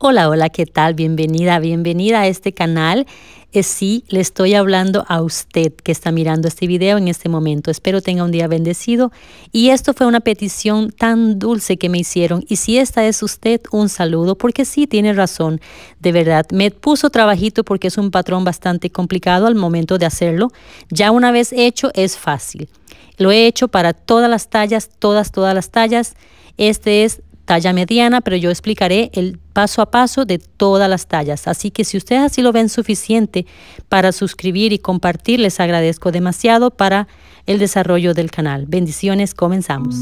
Hola, hola, ¿qué tal? Bienvenida, bienvenida a este canal. Sí, le estoy hablando a usted que está mirando este video en este momento. Espero tenga un día bendecido. Y esto fue una petición tan dulce que me hicieron. Y si esta es usted, un saludo, porque sí, tiene razón. De verdad, me puso trabajito porque es un patrón bastante complicado al momento de hacerlo. Ya una vez hecho, es fácil. Lo he hecho para todas las tallas, todas las tallas. Este es talla mediana, pero yo explicaré el paso a paso de todas las tallas. Así que si ustedes así lo ven suficiente para suscribir y compartir, les agradezco demasiado para el desarrollo del canal. Bendiciones, comenzamos.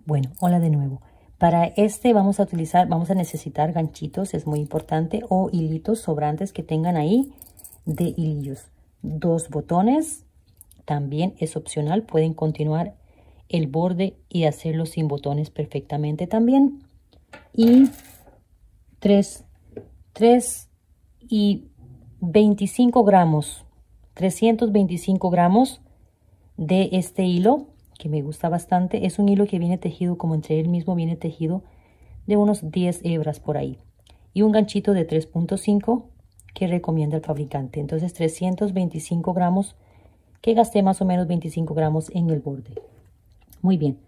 Bueno, hola de nuevo. Para este vamos a necesitar ganchitos, es muy importante, o hilitos sobrantes que tengan ahí de hilillos. 2 botones. También es opcional, pueden continuar el borde y hacerlo sin botones perfectamente también. Y 325 gramos, 325 gramos de este hilo, que me gusta bastante. Es un hilo que viene tejido, como entre él mismo viene tejido, de unos 10 hebras por ahí. Y un ganchito de 3.5 que recomienda el fabricante. Entonces 325 gramos que gasté más o menos 25 gramos en el borde. Muy bien.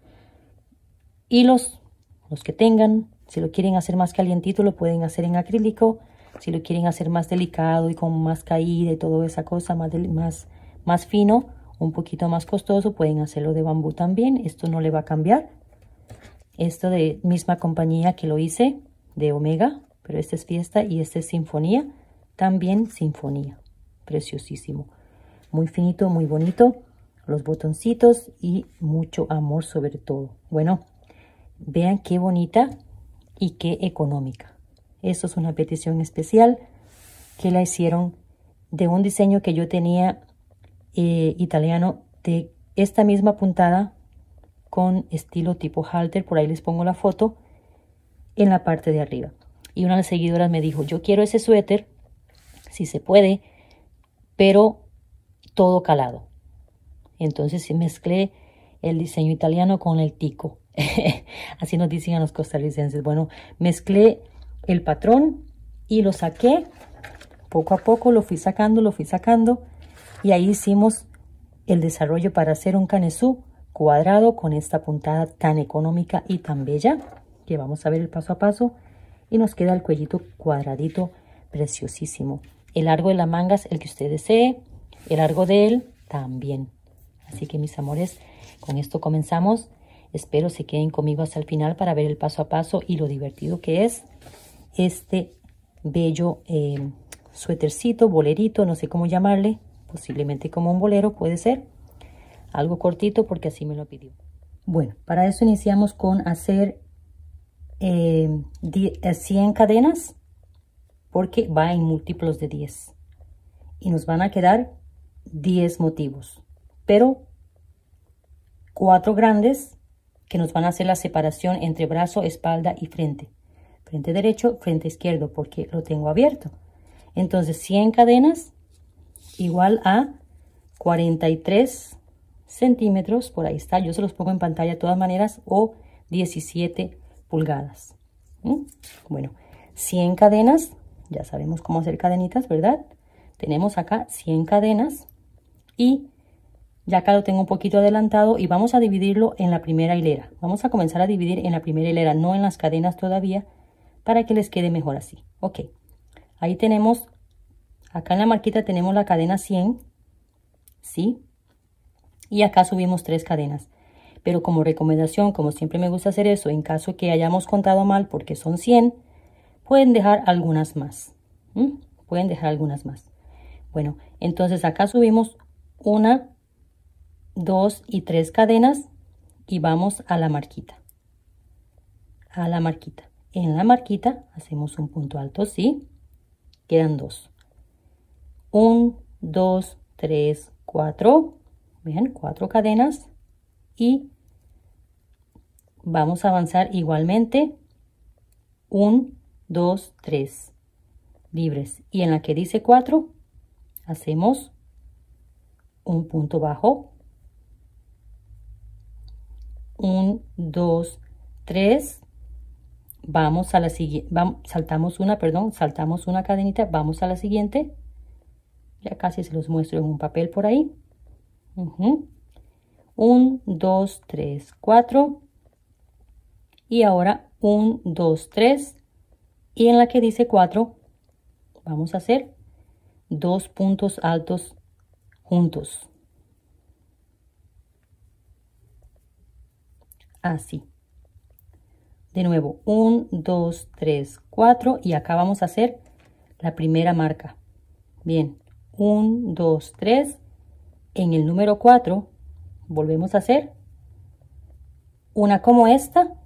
Hilos, los que tengan. Si lo quieren hacer más calientito, lo pueden hacer en acrílico. Si lo quieren hacer más delicado y con más caída y toda esa cosa, más fino, un poquito más costoso, pueden hacerlo de bambú también. Esto no le va a cambiar. Esto de misma compañía que lo hice, de Omega, pero este es Fiesta y este es Sinfonía. También Sinfonía. Preciosísimo. Muy finito, muy bonito. Los botoncitos y mucho amor sobre todo. Bueno, vean qué bonita y qué económica. Esto es una petición especial que la hicieron de un diseño que yo tenía italiano, de esta misma puntada con estilo tipo halter. Por ahí les pongo la foto en la parte de arriba. Y una de las seguidoras me dijo, yo quiero ese suéter, si se puede, pero todo calado. Entonces mezclé el diseño italiano con el tico. Así nos dicen a los costarricenses. Bueno, mezclé el patrón y lo saqué. Poco a poco lo fui sacando. Y ahí hicimos el desarrollo para hacer un canesú cuadrado con esta puntada tan económica y tan bella. Que vamos a ver el paso a paso. Y nos queda el cuellito cuadradito, preciosísimo. El largo de la manga es el que usted desee. El largo de él también. Así que mis amores, con esto comenzamos. Espero se queden conmigo hasta el final para ver el paso a paso y lo divertido que es este bello suétercito, bolerito, no sé cómo llamarle. Posiblemente como un bolero puede ser. Algo cortito porque así me lo pidió. Bueno, para eso iniciamos con hacer 100 cadenas porque va en múltiplos de 10. Y nos van a quedar 10 motivos. Pero 4 grandes que nos van a hacer la separación entre brazo, espalda y frente. Frente derecho, frente izquierdo, porque lo tengo abierto. Entonces 100 cadenas igual a 43 centímetros. Por ahí está. Yo se los pongo en pantalla de todas maneras. O 17 pulgadas. Bueno, 100 cadenas. Ya sabemos cómo hacer cadenitas, ¿verdad? Tenemos acá 100 cadenas. Y ya acá lo tengo un poquito adelantado y vamos a dividirlo en la primera hilera. Vamos a comenzar a dividir en la primera hilera, no en las cadenas todavía, para que les quede mejor así. Ok, ahí tenemos, acá en la marquita tenemos la cadena 100, ¿sí? Y acá subimos 3 cadenas. Pero como recomendación, como siempre me gusta hacer eso, en caso que hayamos contado mal porque son 100, pueden dejar algunas más. Pueden dejar algunas más. Bueno, entonces acá subimos 1, 2 y 3 cadenas y vamos a la marquita. A la marquita. En la marquita hacemos un punto alto, ¿sí? Quedan 2. 1, 2, 3, 4. Vean, 4 cadenas. Y vamos a avanzar igualmente. 1, 2, 3. Libres. Y en la que dice 4, hacemos un punto bajo. 1, 2, 3, vamos a la siguiente, saltamos una cadenita, vamos a la siguiente. Ya casi se los muestro en un papel por ahí. 1, 2, 3, 4. Y ahora 1, 2, 3. Y en la que dice 4, vamos a hacer 2 puntos altos juntos. Así. De nuevo, 1, 2, 3, 4. Y acá vamos a hacer la primera marca. Bien, 1, 2, 3. En el número 4 volvemos a hacer una como esta,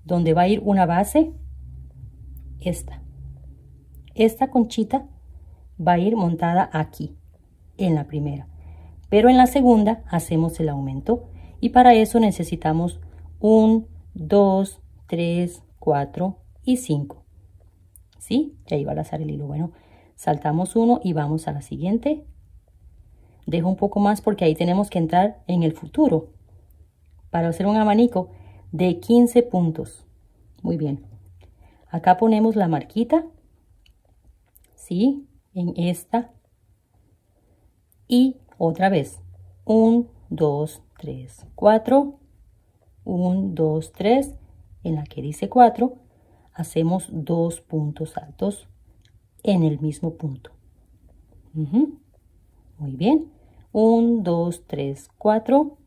donde va a ir una base. Esta conchita va a ir montada aquí, en la primera. Pero en la segunda hacemos el aumento. Y para eso necesitamos 1, 2, 3, 4 y 5. ¿Sí? Ya iba a lazar el hilo. Bueno, saltamos uno y vamos a la siguiente. Dejo un poco más porque ahí tenemos que entrar en el futuro para hacer un abanico de 15 puntos. Muy bien. Acá ponemos la marquita. ¿Sí? En esta. Y otra vez. 1, 2, 3, 4. 1, 2, 3. En la que dice 4, hacemos 2 puntos altos en el mismo punto. Muy bien. 1, 2, 3, 4.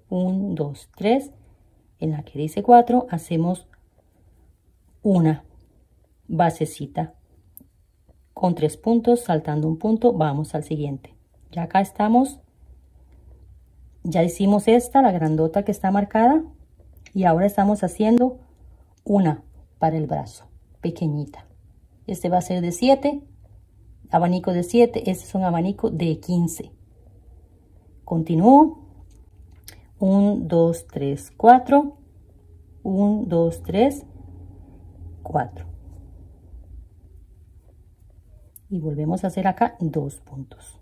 1, 2, 3. En la que dice 4, hacemos una basecita con 3 puntos, saltando un punto, vamos al siguiente. Ya acá estamos. Ya hicimos esta, la grandota que está marcada. Y ahora estamos haciendo una para el brazo, pequeñita. Este va a ser de 7, abanico de 7. Este es un abanico de 15. Continúo. 1, 2, 3, 4. 1, 2, 3, 4. Y volvemos a hacer acá 2 puntos.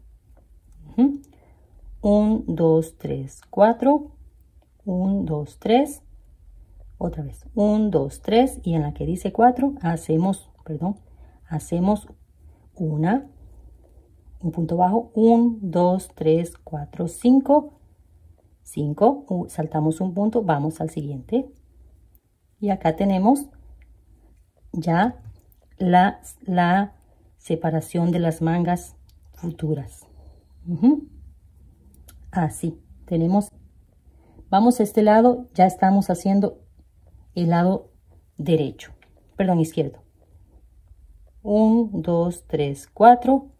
1, 2, 3, 4. 1, 2, 3. Otra vez. 1, 2, 3. Y en la que dice 4 hacemos, hacemos un punto bajo. 1, 2, 3, 4, 5. 5. Saltamos un punto, vamos al siguiente. Y acá tenemos ya la separación de las mangas futuras. Así tenemos. Vamos a este lado, ya estamos haciendo el lado derecho, izquierdo. 1, 2, 3, 4.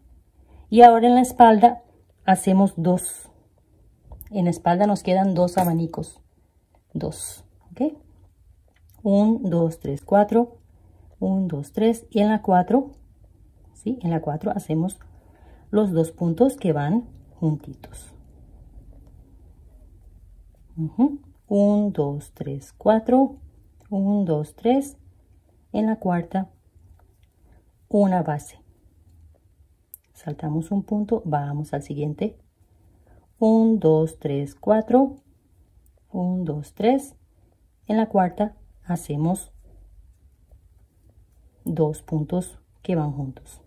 Y ahora en la espalda hacemos 2. En la espalda nos quedan 2 abanicos. 2. ¿Ok? 1, 2, 3, 4. 1, 2, 3. Y en la 4, ¿sí? En la 4 hacemos los 2 puntos que van juntitos. 1, 2, 3, 4. 1, 2, 3. En la cuarta, una base. Saltamos un punto, vamos al siguiente. 1, 2, 3, 4. 1, 2, 3. En la cuarta hacemos 2 puntos que van juntos.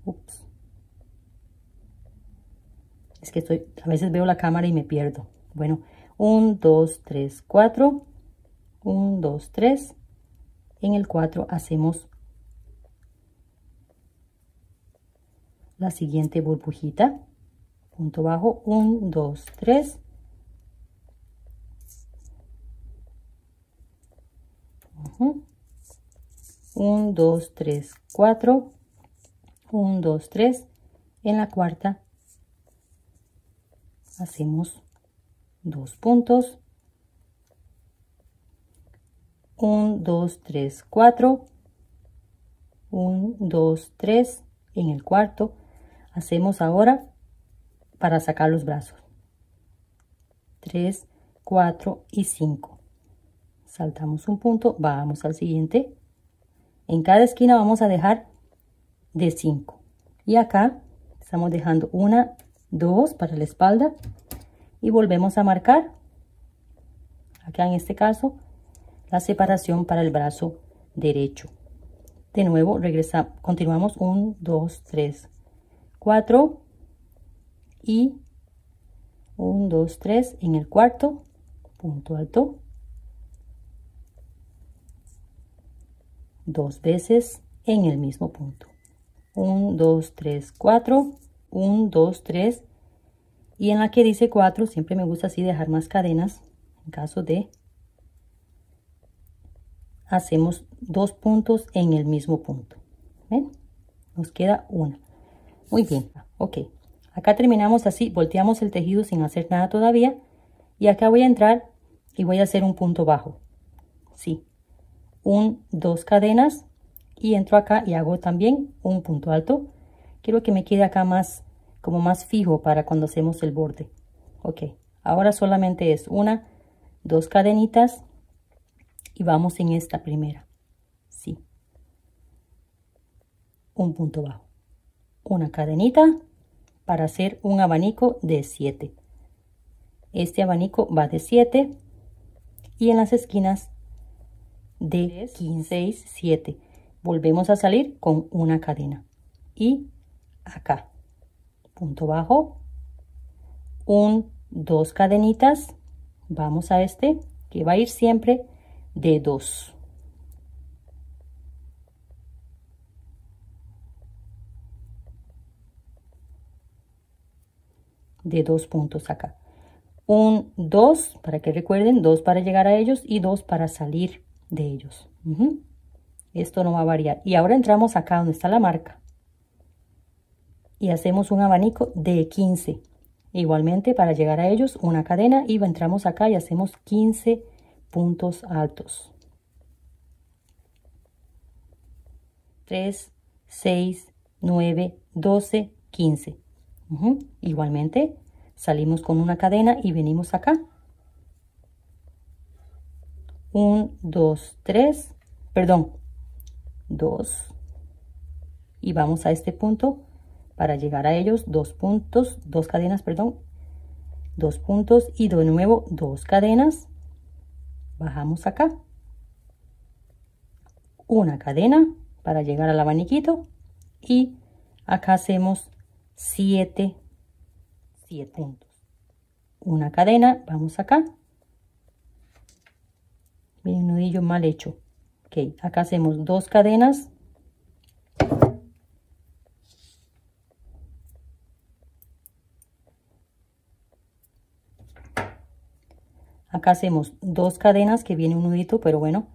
Ups. Es que a veces veo la cámara y me pierdo. Bueno, 1, 2, 3, 4. 1, 2, 3. En el 4 hacemos la siguiente burbujita. Punto bajo. 1, 2, 3. 1, 2, 3, 4. 1, 2, 3. En la cuarta hacemos 2 puntos. 1, 2, 3, 4. 1, 2, 3. En el cuarto hacemos ahora para sacar los brazos. 3, 4 y 5. Saltamos un punto, vamos al siguiente. En cada esquina vamos a dejar de 5. Y acá estamos dejando 1, 2 para la espalda. Y volvemos a marcar Acá en este caso, la separación para el brazo derecho. De nuevo, continuamos 1, 2, 3, 4 y 1, 2, 3 en el cuarto, punto alto, 2 veces en el mismo punto. 1, 2, 3, 4, 1, 2, 3. Y en la que dice 4, siempre me gusta así dejar más cadenas. En caso de, hacemos 2 puntos en el mismo punto. ¿Ven? Nos queda una. Muy bien. Ok. Acá terminamos así. Volteamos el tejido sin hacer nada todavía. Y acá voy a entrar y voy a hacer un punto bajo. Sí. 2 cadenas. Y entro acá y hago también un punto alto. Quiero que me quede acá más, como más fijo para cuando hacemos el borde. Ok, ahora solamente es 1, 2 cadenitas y vamos en esta primera. Sí. Un punto bajo. Una cadenita para hacer un abanico de 7. Este abanico va de 7 y en las esquinas de 15, 6, 7. Volvemos a salir con una cadena y acá punto bajo, 2 cadenitas, vamos a este que va a ir siempre de 2, de 2 puntos acá, 2 para que recuerden, 2 para llegar a ellos y 2 para salir de ellos. Esto no va a variar. Y ahora entramos acá donde está la marca. Y hacemos un abanico de 15. Igualmente para llegar a ellos una cadena y entramos acá y hacemos 15 puntos altos. 3, 6, 9, 12, 15. Igualmente salimos con una cadena y venimos acá. 1, 2, 3, perdón. 2 y vamos a este punto para llegar a ellos 2 puntos, 2 cadenas, perdón, 2 puntos y de nuevo 2 cadenas, bajamos acá, una cadena para llegar al abaniquito y acá hacemos 7 puntos, una cadena, vamos acá, miren, nudillo mal hecho. Ok, acá hacemos 2 cadenas. Acá hacemos 2 cadenas que viene un nudito, pero bueno.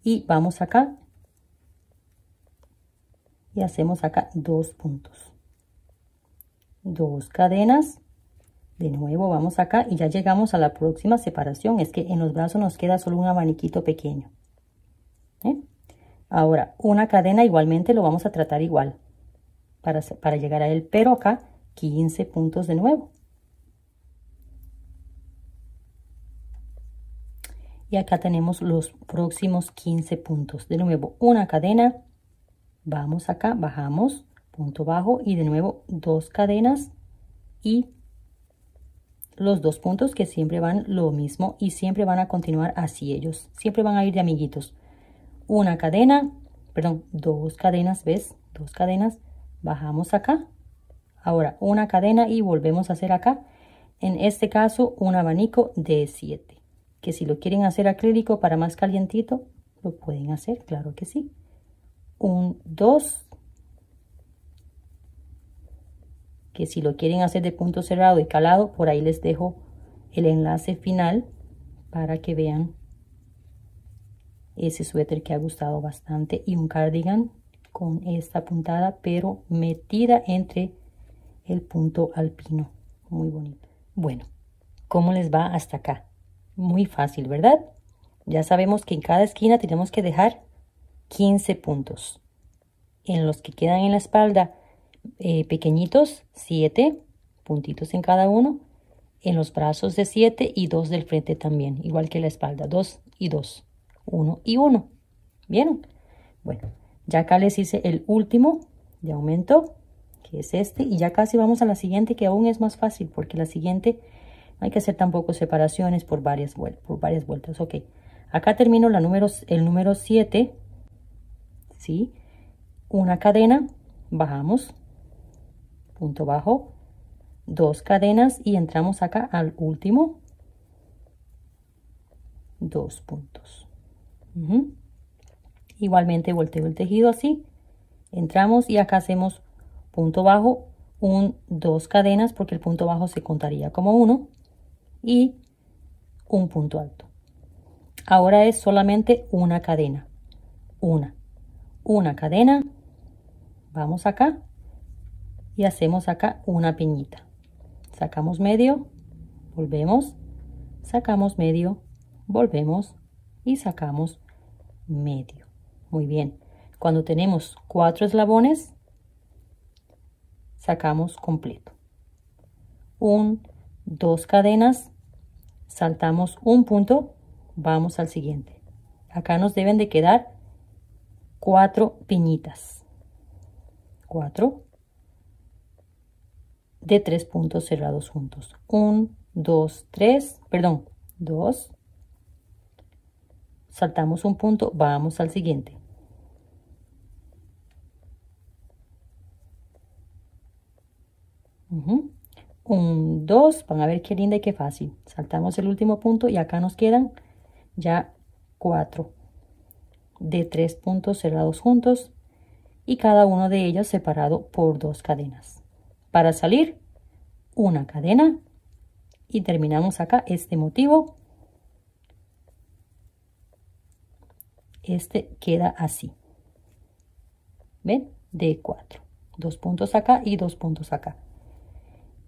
Y vamos acá. Y hacemos acá 2 puntos. 2 cadenas. De nuevo vamos acá y ya llegamos a la próxima separación. Es que en los brazos nos queda solo un abaniquito pequeño. Ahora, una cadena igualmente lo vamos a tratar igual para llegar a él, pero acá 15 puntos de nuevo. Y acá tenemos los próximos 15 puntos. De nuevo, una cadena, vamos acá, bajamos, punto bajo y de nuevo 2 cadenas y los 2 puntos que siempre van lo mismo y siempre van a continuar así ellos. Siempre van a ir de amiguitos. Una cadena, perdón, 2 cadenas, ¿ves? 2 cadenas, bajamos acá. Ahora una cadena y volvemos a hacer acá. En este caso, un abanico de 7. Que si lo quieren hacer acrílico para más calientito, lo pueden hacer, claro que sí. 1, 2. Que si lo quieren hacer de punto cerrado y calado, por ahí les dejo el enlace final para que vean ese suéter que ha gustado bastante y un cardigan con esta puntada pero metida entre el punto alpino, muy bonito. Bueno, ¿cómo les va hasta acá? Muy fácil, ¿verdad? Ya sabemos que en cada esquina tenemos que dejar 15 puntos. En los que quedan en la espalda pequeñitos, 7 puntitos en cada uno. En los brazos de 7 y 2 del frente también, igual que la espalda, 2 y 2. 1 y 1. ¿Vieron? Bueno, ya acá les hice el último de aumento, que es este, y ya casi vamos a la siguiente, que aún es más fácil, porque la siguiente hay que hacer tampoco separaciones por varias vueltas. Ok, acá termino el número 7, ¿sí? Una cadena, bajamos, punto bajo, 2 cadenas y entramos acá al último, 2 puntos. Igualmente volteo el tejido así, entramos y acá hacemos punto bajo, 2 cadenas porque el punto bajo se contaría como 1 y un punto alto. Ahora es solamente una cadena, una cadena, vamos acá y hacemos acá una piñita, sacamos medio, volvemos, sacamos medio, volvemos y sacamos medio. Muy bien, cuando tenemos 4 eslabones sacamos completo, 2 cadenas, saltamos un punto, vamos al siguiente. Acá nos deben de quedar 4 piñitas, 4 de 3 puntos cerrados juntos, 1, 2, 3, perdón, 2, saltamos un punto, vamos al siguiente. Un, 2, van a ver qué linda y qué fácil. Saltamos el último punto y acá nos quedan ya 4 de 3 puntos cerrados juntos y cada uno de ellos separado por 2 cadenas. Para salir, una cadena y terminamos acá este motivo. Este queda así. ¿Ven? De 4. 2 puntos acá y 2 puntos acá.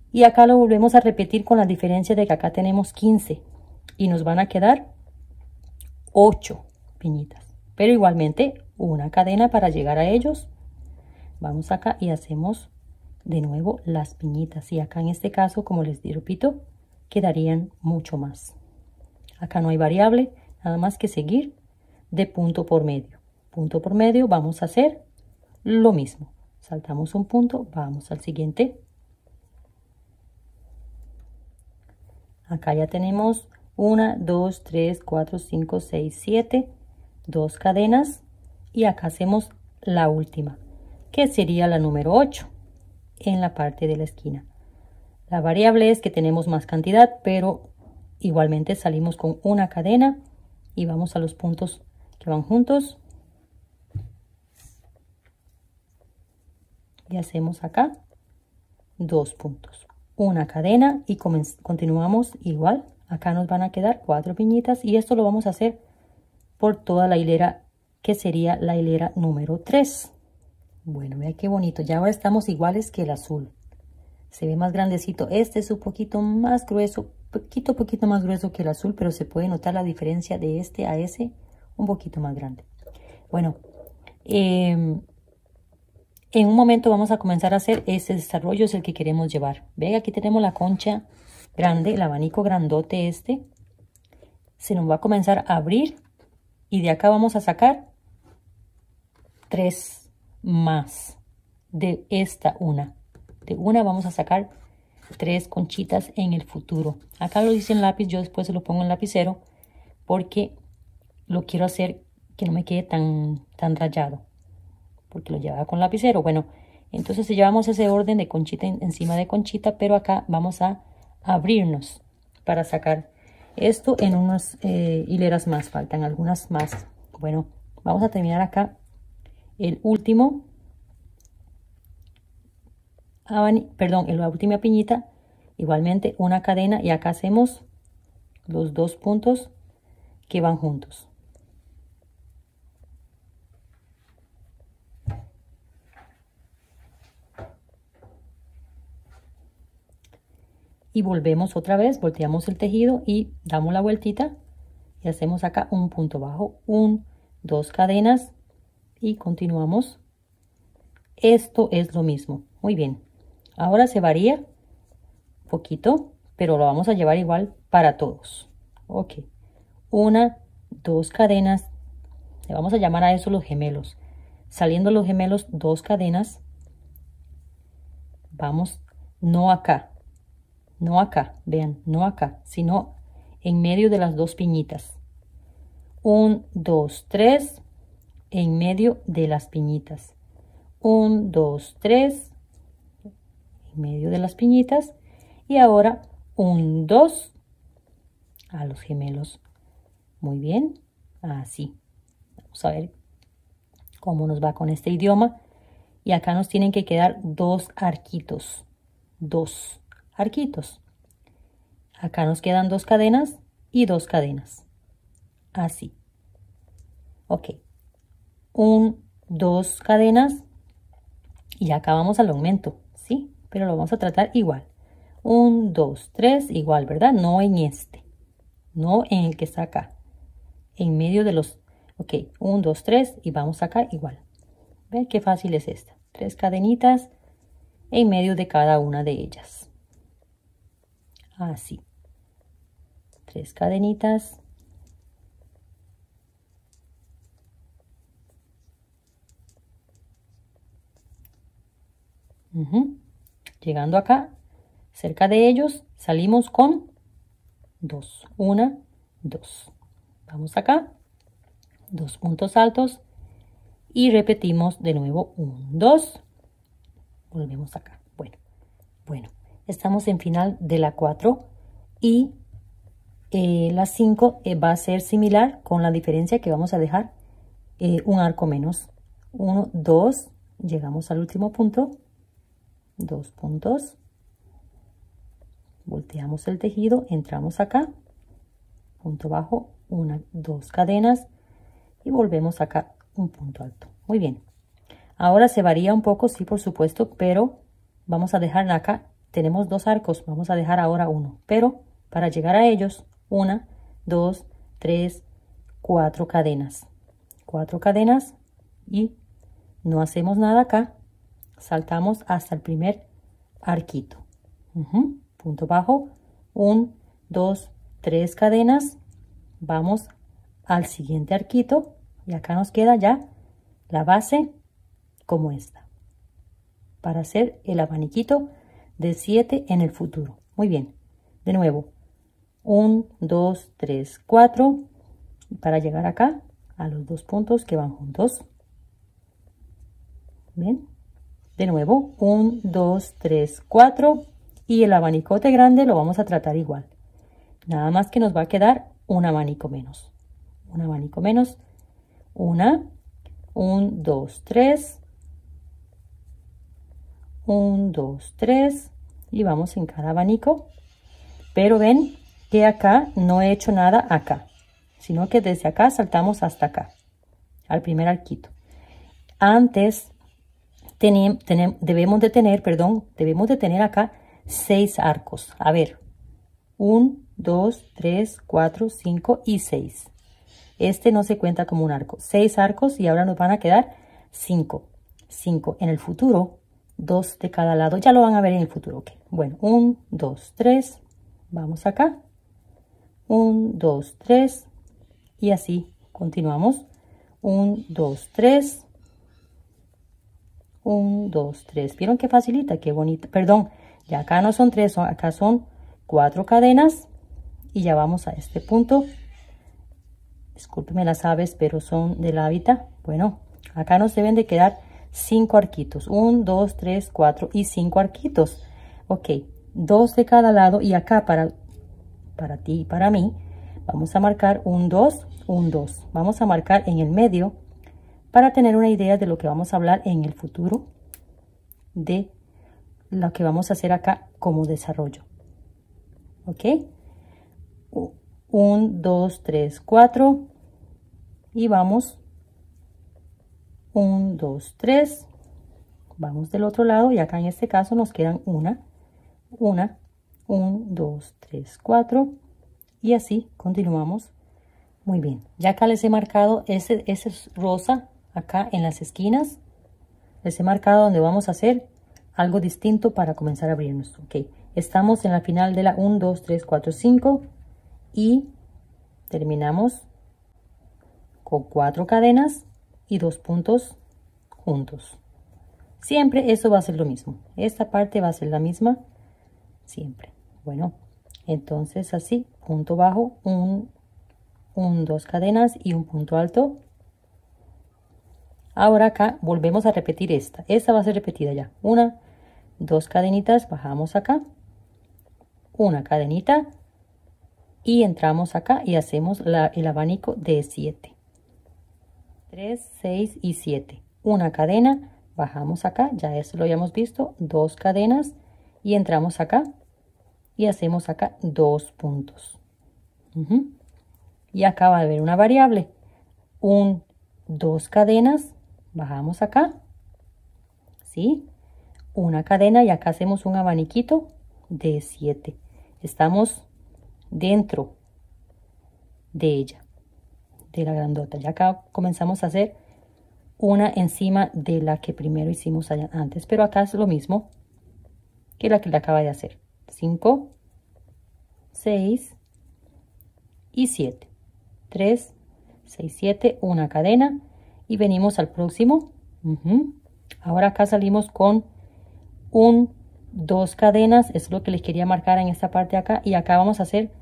Y acá lo volvemos a repetir con la diferencia de que acá tenemos 15 y nos van a quedar 8 piñitas. Pero igualmente una cadena para llegar a ellos. Vamos acá y hacemos de nuevo las piñitas. Y acá en este caso, como les repito, quedarían mucho más. Acá no hay variable, nada más que seguir de punto por medio. Punto por medio vamos a hacer lo mismo. Saltamos un punto, vamos al siguiente. Acá ya tenemos 1, 2, 3, 4, 5, 6, 7, 2 cadenas y acá hacemos la última, que sería la número 8 en la parte de la esquina. La variable es que tenemos más cantidad, pero igualmente salimos con una cadena y vamos a los puntos que van juntos. Y hacemos acá 2 puntos. Una cadena y continuamos igual. Acá nos van a quedar 4 piñitas y esto lo vamos a hacer por toda la hilera que sería la hilera número 3. Bueno, vean qué bonito. Ya ahora estamos iguales que el azul. Se ve más grandecito. Este es un poquito más grueso, poquito más grueso que el azul, pero se puede notar la diferencia de este a ese un poquito más grande. Bueno, en un momento vamos a comenzar a hacer ese desarrollo, es el que queremos llevar. Ven, aquí tenemos la concha grande, el abanico grandote este. Se nos va a comenzar a abrir y de acá vamos a sacar 3 más. De esta una. De una vamos a sacar 3 conchitas en el futuro. Acá lo dice en lápiz, yo después se lo pongo en lapicero porque lo quiero hacer que no me quede tan rayado. Porque lo llevaba con lapicero. Bueno, entonces llevamos ese orden de conchita encima de conchita, pero acá vamos a abrirnos para sacar esto en unas hileras más, faltan algunas más. Bueno, vamos a terminar acá el último, la última piñita, igualmente una cadena y acá hacemos los 2 puntos que van juntos. Y volvemos otra vez, volteamos el tejido y damos la vueltita y hacemos acá un punto bajo, 1, 2 cadenas y continuamos. Esto es lo mismo. Muy bien. Ahora se varía un poquito, pero lo vamos a llevar igual para todos. Ok. 1, 2 cadenas. Le vamos a llamar a eso los gemelos. Saliendo los gemelos, 2 cadenas. Vamos, no acá. no acá, vean, no acá, sino en medio de las dos piñitas. 1, 2, 3, en medio de las piñitas. 1, 2, 3, en medio de las piñitas. Y ahora 1, 2, a los gemelos. Muy bien, así. Vamos a ver cómo nos va con este idioma. Y acá nos tienen que quedar 2 arquitos. 2 arquitos. Acá nos quedan 2 cadenas y 2 cadenas. Así. Ok. 1, 2 cadenas. Y acá vamos al aumento, ¿sí? Pero lo vamos a tratar igual. 1, 2, 3, igual, ¿verdad? No en este. No en el que está acá. En medio de los... Ok, 1, 2, 3 y vamos acá igual. ¿Ven qué fácil es esta? 3 cadenitas en medio de cada una de ellas. Así. 3 cadenitas. Llegando acá, cerca de ellos, salimos con 2. 1, 2. Vamos acá. 2 puntos altos. Y repetimos de nuevo 1, 2. Volvemos acá. Bueno, estamos en final de la 4 y la 5 va a ser similar con la diferencia que vamos a dejar un arco menos. 1, 2, llegamos al último punto, 2 puntos, volteamos el tejido, entramos acá, punto bajo, 1, 2 cadenas y volvemos acá un punto alto. Muy bien. Ahora se varía un poco, sí, por supuesto, pero vamos a dejar acá, tenemos 2 arcos, vamos a dejar ahora 1, pero para llegar a ellos, 1, 2, 3, 4 cadenas. 4 cadenas y no hacemos nada acá, saltamos hasta el primer arquito. Punto bajo, 1, 2, 3 cadenas, vamos al siguiente arquito y acá nos queda ya la base como esta, para hacer el abaniquito de 7 en el futuro. Muy bien, de nuevo, 1, 2, 3, 4, para llegar acá a los 2 puntos que van juntos. Bien, de nuevo, 1, 2, 3, 4, y el abanicote grande lo vamos a tratar igual. Nada más que nos va a quedar un abanico menos. Un abanico menos. 1, 2, 3. 1, 2, 3 y vamos en cada abanico, pero ven que acá no he hecho nada acá, sino que desde acá saltamos hasta acá, al primer arquito. Antes debemos de tener acá 6 arcos. A ver, 1, 2, 3, 4, 5 y 6. Este no se cuenta como un arco. 6 arcos y ahora nos van a quedar 5. 5 en el futuro. 2 de cada lado, ya lo van a ver en el futuro. Okay. Bueno, 1, 2, 3, vamos acá, 1, 2, 3 y así continuamos. 1, 2, 3, 1, 2, 3. ¿Vieron qué facilita? Qué bonita. Perdón, ya acá no son 3, acá son 4 cadenas y ya vamos a este punto. Discúlpenme las aves, pero son del hábitat. Bueno, acá nos deben de quedar 5 arquitos. 1, 2, 3, 4 y 5 arquitos. Ok, 2 de cada lado y acá para ti y para mí vamos a marcar 1, 2, 1, 2. Vamos a marcar en el medio para tener una idea de lo que vamos a hablar en el futuro, de lo que vamos a hacer acá como desarrollo. Ok, 1, 2, 3, 4 y vamos 1, 2, 3, vamos del otro lado y acá en este caso nos quedan 1, 2, 3, 4 y así continuamos. Muy bien, ya acá les he marcado ese rosa acá en las esquinas, les he marcado donde vamos a hacer algo distinto para comenzar a abrirnos. Ok, estamos en la final de la 1, 2, 3, 4, 5 y terminamos con 4 cadenas y 2 puntos juntos. Siempre eso va a ser lo mismo. Esta parte va a ser la misma siempre. Bueno, entonces así, punto bajo, dos cadenas y un punto alto. Ahora acá volvemos a repetir esta va a ser repetida ya, 1, 2 cadenitas, bajamos acá, una cadenita y entramos acá y hacemos el abanico de 7, 3, 6 y 7, una cadena, bajamos acá, ya esto lo habíamos visto, 2 cadenas y entramos acá y hacemos acá 2 puntos. Y acá va a haber una variable, 2 cadenas, bajamos acá, ¿sí? Una cadena y acá hacemos un abaniquito de 7. Estamos dentro de ella, de la grandota. Ya acá comenzamos a hacer una encima de la que primero hicimos allá antes, pero acá es lo mismo que la que le acaba de hacer. 5, 6 y 7. 3, 6, 7, una cadena y venimos al próximo. Ahora acá salimos con 2 cadenas, es lo que les quería marcar en esta parte de acá, y acá vamos a hacer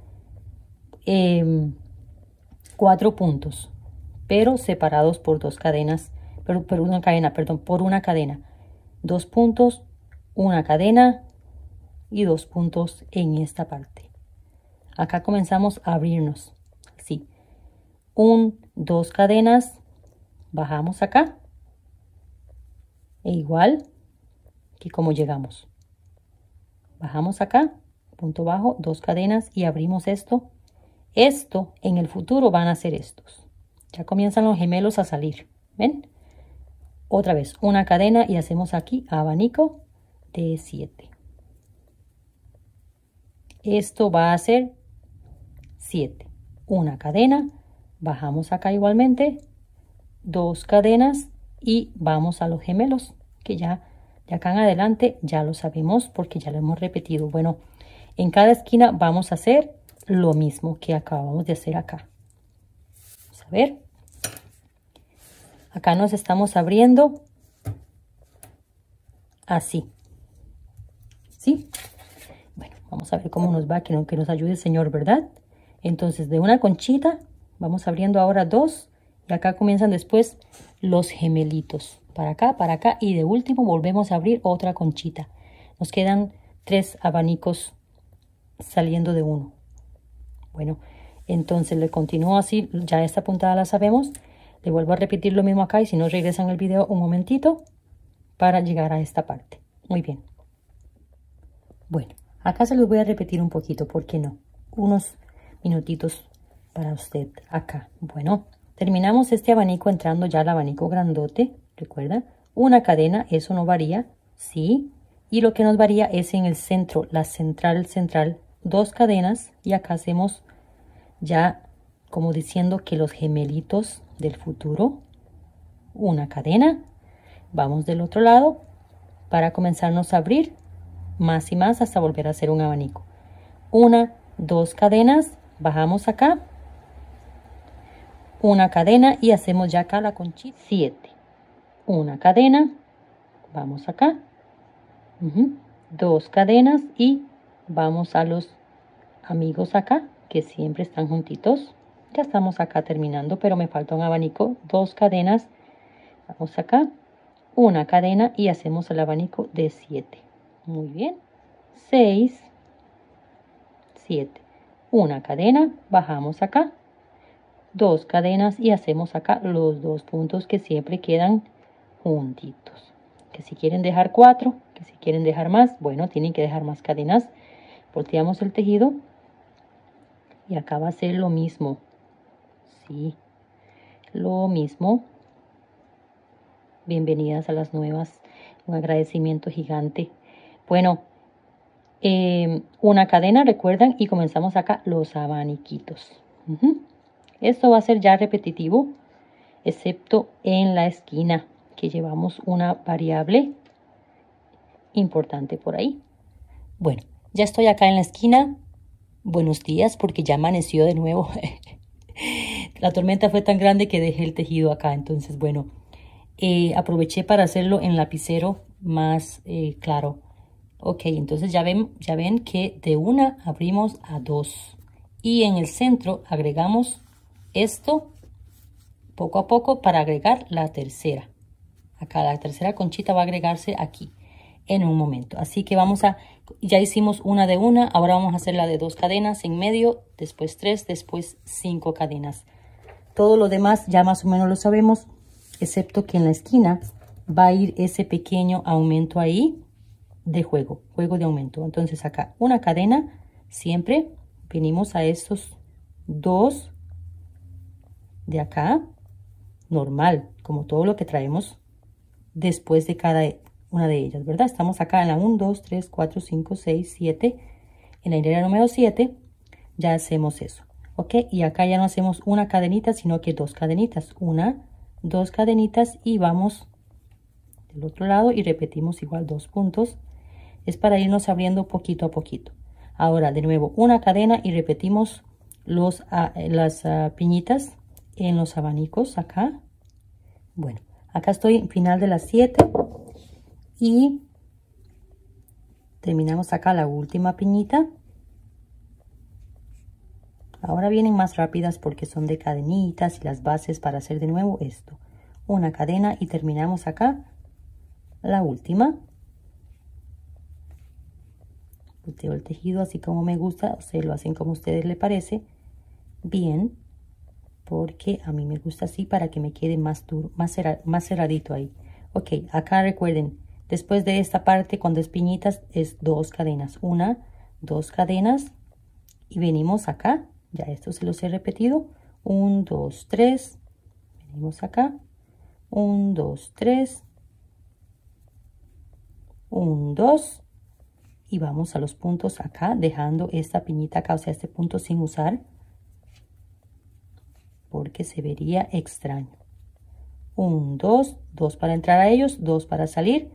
4 puntos, pero separados por 2 cadenas, por una cadena, perdón, por una cadena. 2 puntos, una cadena y 2 puntos en esta parte. Acá comenzamos a abrirnos, así. 2 cadenas, bajamos acá, e igual que como llegamos. Bajamos acá, punto bajo, 2 cadenas y abrimos esto. Esto en el futuro van a ser estos. Ya comienzan los gemelos a salir. ¿Ven? Otra vez, una cadena y hacemos aquí abanico de 7. Esto va a ser 7. Una cadena, bajamos acá igualmente, 2 cadenas y vamos a los gemelos, que ya de acá en adelante ya lo sabemos porque ya lo hemos repetido. Bueno, en cada esquina vamos a hacer lo mismo que acabamos de hacer acá. Vamos a ver. Acá nos estamos abriendo así. ¿Sí? Bueno, vamos a ver cómo nos va, que nos ayude el Señor, ¿verdad? Entonces, de una conchita, vamos abriendo ahora 2 y acá comienzan después los gemelitos. Para acá y de último volvemos a abrir otra conchita. Nos quedan 3 abanicos saliendo de uno. Bueno, entonces le continúo así, ya esta puntada la sabemos. Le vuelvo a repetir lo mismo acá y si no regresan el video un momentito para llegar a esta parte. Muy bien. Bueno, acá se los voy a repetir un poquito, ¿por qué no? Unos minutitos para usted acá. Bueno, terminamos este abanico entrando ya al abanico grandote. Recuerda, una cadena, eso no varía, ¿sí? Y lo que nos varía es en el centro, la central, 2 cadenas y acá hacemos ya como diciendo que los gemelitos del futuro, una cadena, vamos del otro lado para comenzarnos a abrir más y más hasta volver a hacer un abanico. 1, 2 cadenas, bajamos acá, una cadena y hacemos ya acá la conchita. 7, una cadena, vamos acá, 2 cadenas y vamos a los amigos acá que siempre están juntitos. Ya estamos acá terminando, pero me falta un abanico. 2 cadenas, vamos acá, una cadena y hacemos el abanico de 7. Muy bien. 6, 7, una cadena, bajamos acá, 2 cadenas y hacemos acá los 2 puntos que siempre quedan juntitos. Que si quieren dejar 4, que si quieren dejar más, bueno, tienen que dejar más cadenas. Volteamos el tejido y acá va a ser lo mismo. Sí, lo mismo. Bienvenidas a las nuevas. Un agradecimiento gigante. Bueno, una cadena, recuerdan, y comenzamos acá los abaniquitos. Esto va a ser ya repetitivo, excepto en la esquina, que llevamos una variable importante por ahí. Bueno, ya estoy acá en la esquina. Buenos días, porque ya amaneció de nuevo. La tormenta fue tan grande que dejé el tejido acá. Entonces, bueno, aproveché para hacerlo en lapicero más claro. Ok, entonces ya ven que de una abrimos a 2 y en el centro agregamos esto poco a poco para agregar la tercera. Acá la tercera conchita va a agregarse aquí en un momento. Así que ya hicimos una de una, ahora vamos a hacer la de 2 cadenas en medio, después 3, después 5 cadenas. Todo lo demás ya más o menos lo sabemos, excepto que en la esquina va a ir ese pequeño aumento ahí de juego de aumento. Entonces acá una cadena, siempre venimos a estos 2 de acá, normal, como todo lo que traemos después de cada una de ellas, ¿verdad? Estamos acá en la 1, 2, 3, 4, 5, 6, 7. En la hilera número 7 ya hacemos eso, ¿ok? Y acá ya no hacemos una cadenita, sino que 2 cadenitas. 1, 2 cadenitas y vamos del otro lado y repetimos igual 2 puntos. Es para irnos abriendo poquito a poquito. Ahora de nuevo una cadena y repetimos las piñitas en los abanicos acá. Bueno, acá estoy en final de las 7 y terminamos acá la última piñita. Ahora vienen más rápidas porque son de cadenitas y las bases para hacer de nuevo esto. Una cadena y terminamos acá la última. Volteo el tejido así como me gusta, se lo hacen como a ustedes les parece. Bien, porque a mí me gusta así para que me quede más duro, más cerradito ahí. Ok, acá recuerden, después de esta parte con piñitas es 2 cadenas. 1, 2 cadenas y venimos acá. Ya esto se los he repetido. 1, 2, 3. Venimos acá. 1, 2, 3. 1, 2. Y vamos a los puntos acá, dejando esta piñita acá, o sea, este punto sin usar, porque se vería extraño. 1, 2, 2 para entrar a ellos, 2 para salir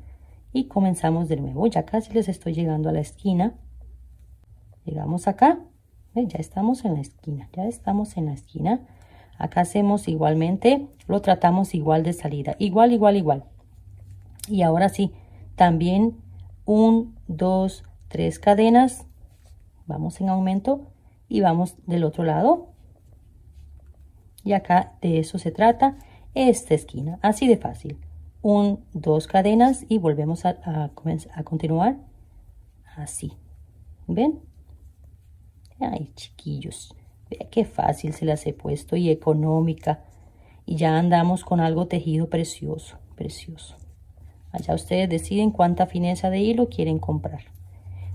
y comenzamos de nuevo. Ya casi les estoy llegando a la esquina. Llegamos acá, ya estamos en la esquina, ya estamos en la esquina. Acá hacemos igualmente, lo tratamos igual de salida, igual. Y ahora sí, también 1, 2, 3 cadenas, vamos en aumento y vamos del otro lado. Y acá de eso se trata esta esquina, así de fácil. 1, 2 cadenas y volvemos a continuar así. ¿Ven? Ay, chiquillos, vea qué fácil se las he puesto y económica. Y ya andamos con algo tejido precioso, precioso. Allá ustedes deciden cuánta fineza de hilo quieren comprar.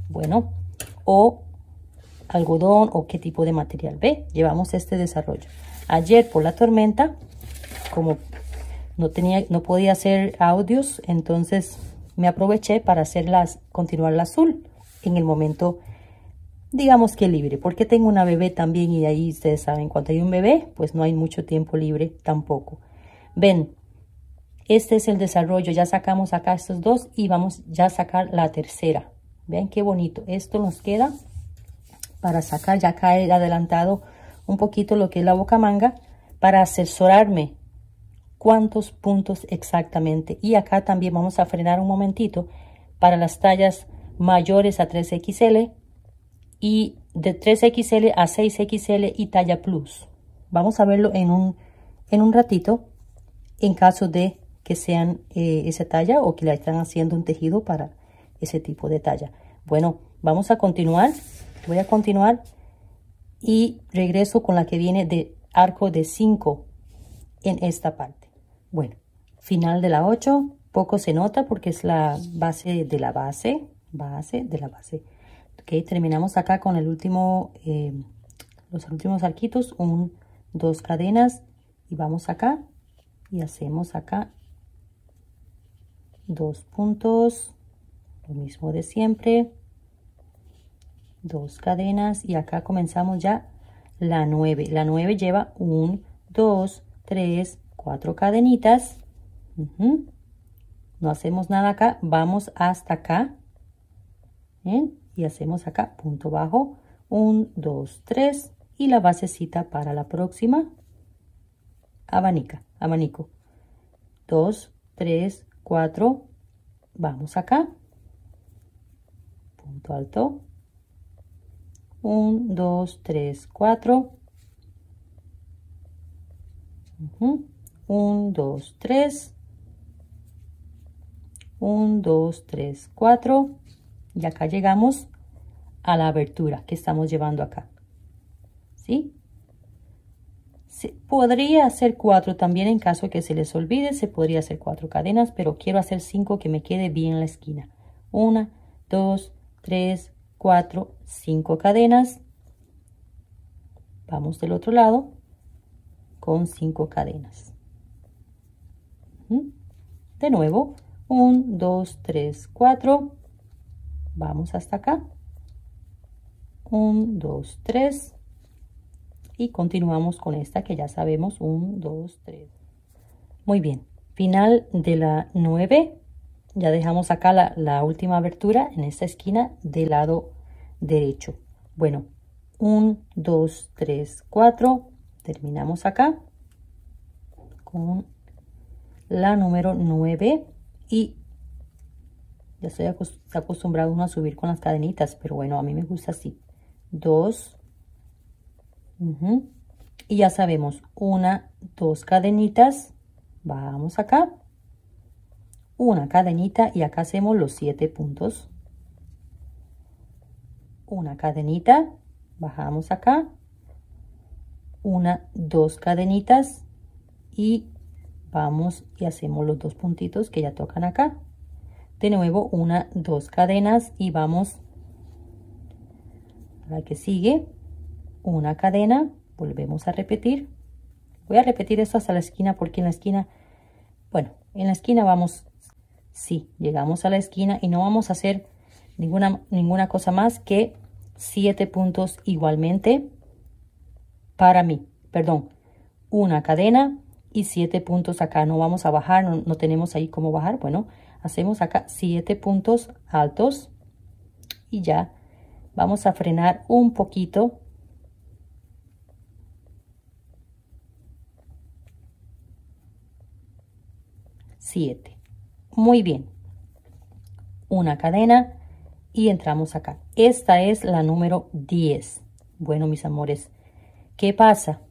Bueno, o algodón o qué tipo de material. Ve, llevamos este desarrollo. Ayer por la tormenta, como no podía hacer audios, entonces me aproveché para continuar la azul en el momento, digamos que libre, porque tengo una bebé también y ahí ustedes saben, cuando hay un bebé, pues no hay mucho tiempo libre tampoco. Ven, este es el desarrollo, ya sacamos acá estos 2 y vamos ya a sacar la tercera. Vean qué bonito, esto nos queda para sacar, ya acá he adelantado un poquito lo que es la bocamanga para asesorarme cuántos puntos exactamente. Y acá también vamos a frenar un momentito para las tallas mayores a 3XL y de 3XL a 6XL y talla plus. Vamos a verlo en un ratito en caso de que sean esa talla o que le están haciendo un tejido para ese tipo de talla. Bueno, vamos a continuar. Voy a continuar y regreso con la que viene de arco de 5 en esta parte. Bueno, final de la 8, poco se nota porque es la base de la base de la base. Ok, terminamos acá con el último, los últimos arquitos, 1, 2 cadenas y vamos acá y hacemos acá 2 puntos, lo mismo de siempre. 2 cadenas y acá comenzamos ya la 9. La 9 lleva 1, 2, 3, 4 cadenitas. No hacemos nada acá, vamos hasta acá. ¿Bien? Y hacemos acá punto bajo, 1, 2, 3 y la basecita para la próxima abanico. 2, 3, 4, vamos acá. punto alto, 1, 2, 3, 4, 1, 2, 3, 1, 2, 3, 4, y acá llegamos a la abertura que estamos llevando acá, ¿sí? Podría hacer 4 también en caso que se les olvide, se podría hacer 4 cadenas, pero quiero hacer 5 que me quede bien en la esquina. 1, 2, 3, 4, 5 cadenas. Vamos del otro lado con 5 cadenas. De nuevo, 1, 2, 3, 4. Vamos hasta acá. 1, 2, 3. Y continuamos con esta que ya sabemos, 1, 2, 3. Muy bien, final de la 9. Ya dejamos acá la última abertura en esta esquina del lado derecho. Bueno, 1, 2, 3, 4. Terminamos acá con la número 9. Y ya estoy acostumbrado a subir con las cadenitas, pero bueno, a mí me gusta así. 2. Y ya sabemos, 1, 2 cadenitas, vamos acá, una cadenita y acá hacemos los 7 puntos, una cadenita, bajamos acá, 1, 2 cadenitas y vamos y hacemos los 2 puntitos que ya tocan acá. De nuevo, 1, 2 cadenas y vamos a la que sigue. Una cadena, volvemos a repetir. Voy a repetir esto hasta la esquina porque en la esquina, bueno, en la esquina vamos, sí, llegamos a la esquina y no vamos a hacer ninguna cosa más que 7 puntos igualmente para mí, perdón, una cadena y 7 puntos acá. No vamos a bajar, no tenemos ahí cómo bajar. Bueno, hacemos acá 7 puntos altos y ya vamos a frenar un poquito. 7. Muy bien. Una cadena y entramos acá. Esta es la número 10. Bueno, mis amores, ¿qué pasa?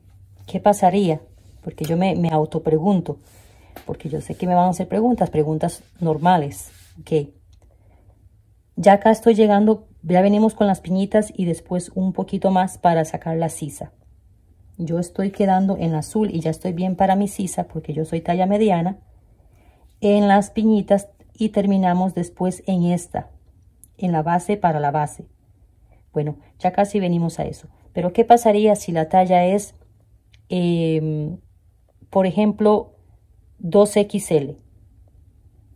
¿Qué pasaría? Porque yo me autopregunto, porque yo sé que me van a hacer preguntas normales. Ok. Ya acá estoy llegando, ya venimos con las piñitas y después un poquito más para sacar la sisa. Yo estoy quedando en azul y ya estoy bien para mi sisa porque yo soy talla mediana. En las piñitas y terminamos después en esta, en la base para la base. Bueno, ya casi venimos a eso. Pero ¿qué pasaría si la talla es, por ejemplo, 2XL?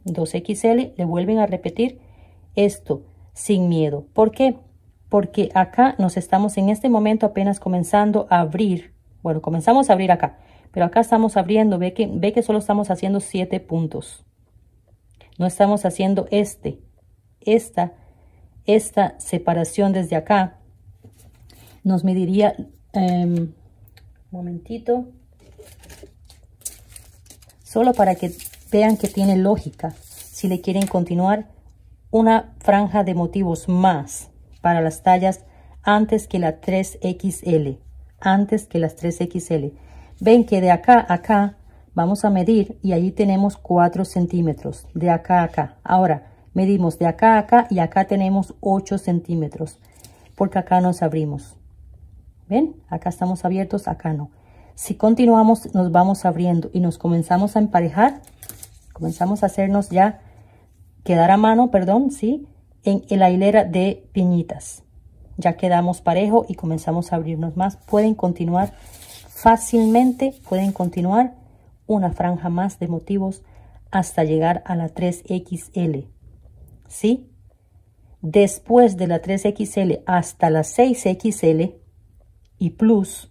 2XL, le vuelven a repetir esto sin miedo. ¿Por qué? Porque acá nos estamos en este momento apenas comenzando a abrir. Bueno, comenzamos a abrir acá. Pero acá estamos abriendo, ve que solo estamos haciendo 7 puntos. No estamos haciendo esta separación desde acá. Nos mediría, un momentito, solo para que vean que tiene lógica. Si le quieren continuar, una franja de motivos más para las tallas antes que la 3XL. Antes que las 3XL. Ven que de acá a acá vamos a medir y allí tenemos 4 centímetros. De acá a acá. Ahora medimos de acá a acá y acá tenemos 8 centímetros. Porque acá nos abrimos. ¿Ven? Acá estamos abiertos, acá no. Si continuamos, nos vamos abriendo y nos comenzamos a emparejar. Comenzamos a hacernos ya, quedar a mano, perdón, ¿sí? En la hilera de piñitas. Ya quedamos parejo y comenzamos a abrirnos más. Pueden continuar fácilmente, pueden continuar una franja más de motivos hasta llegar a la 3XL. ¿Sí? Después de la 3XL hasta la 6XL y plus,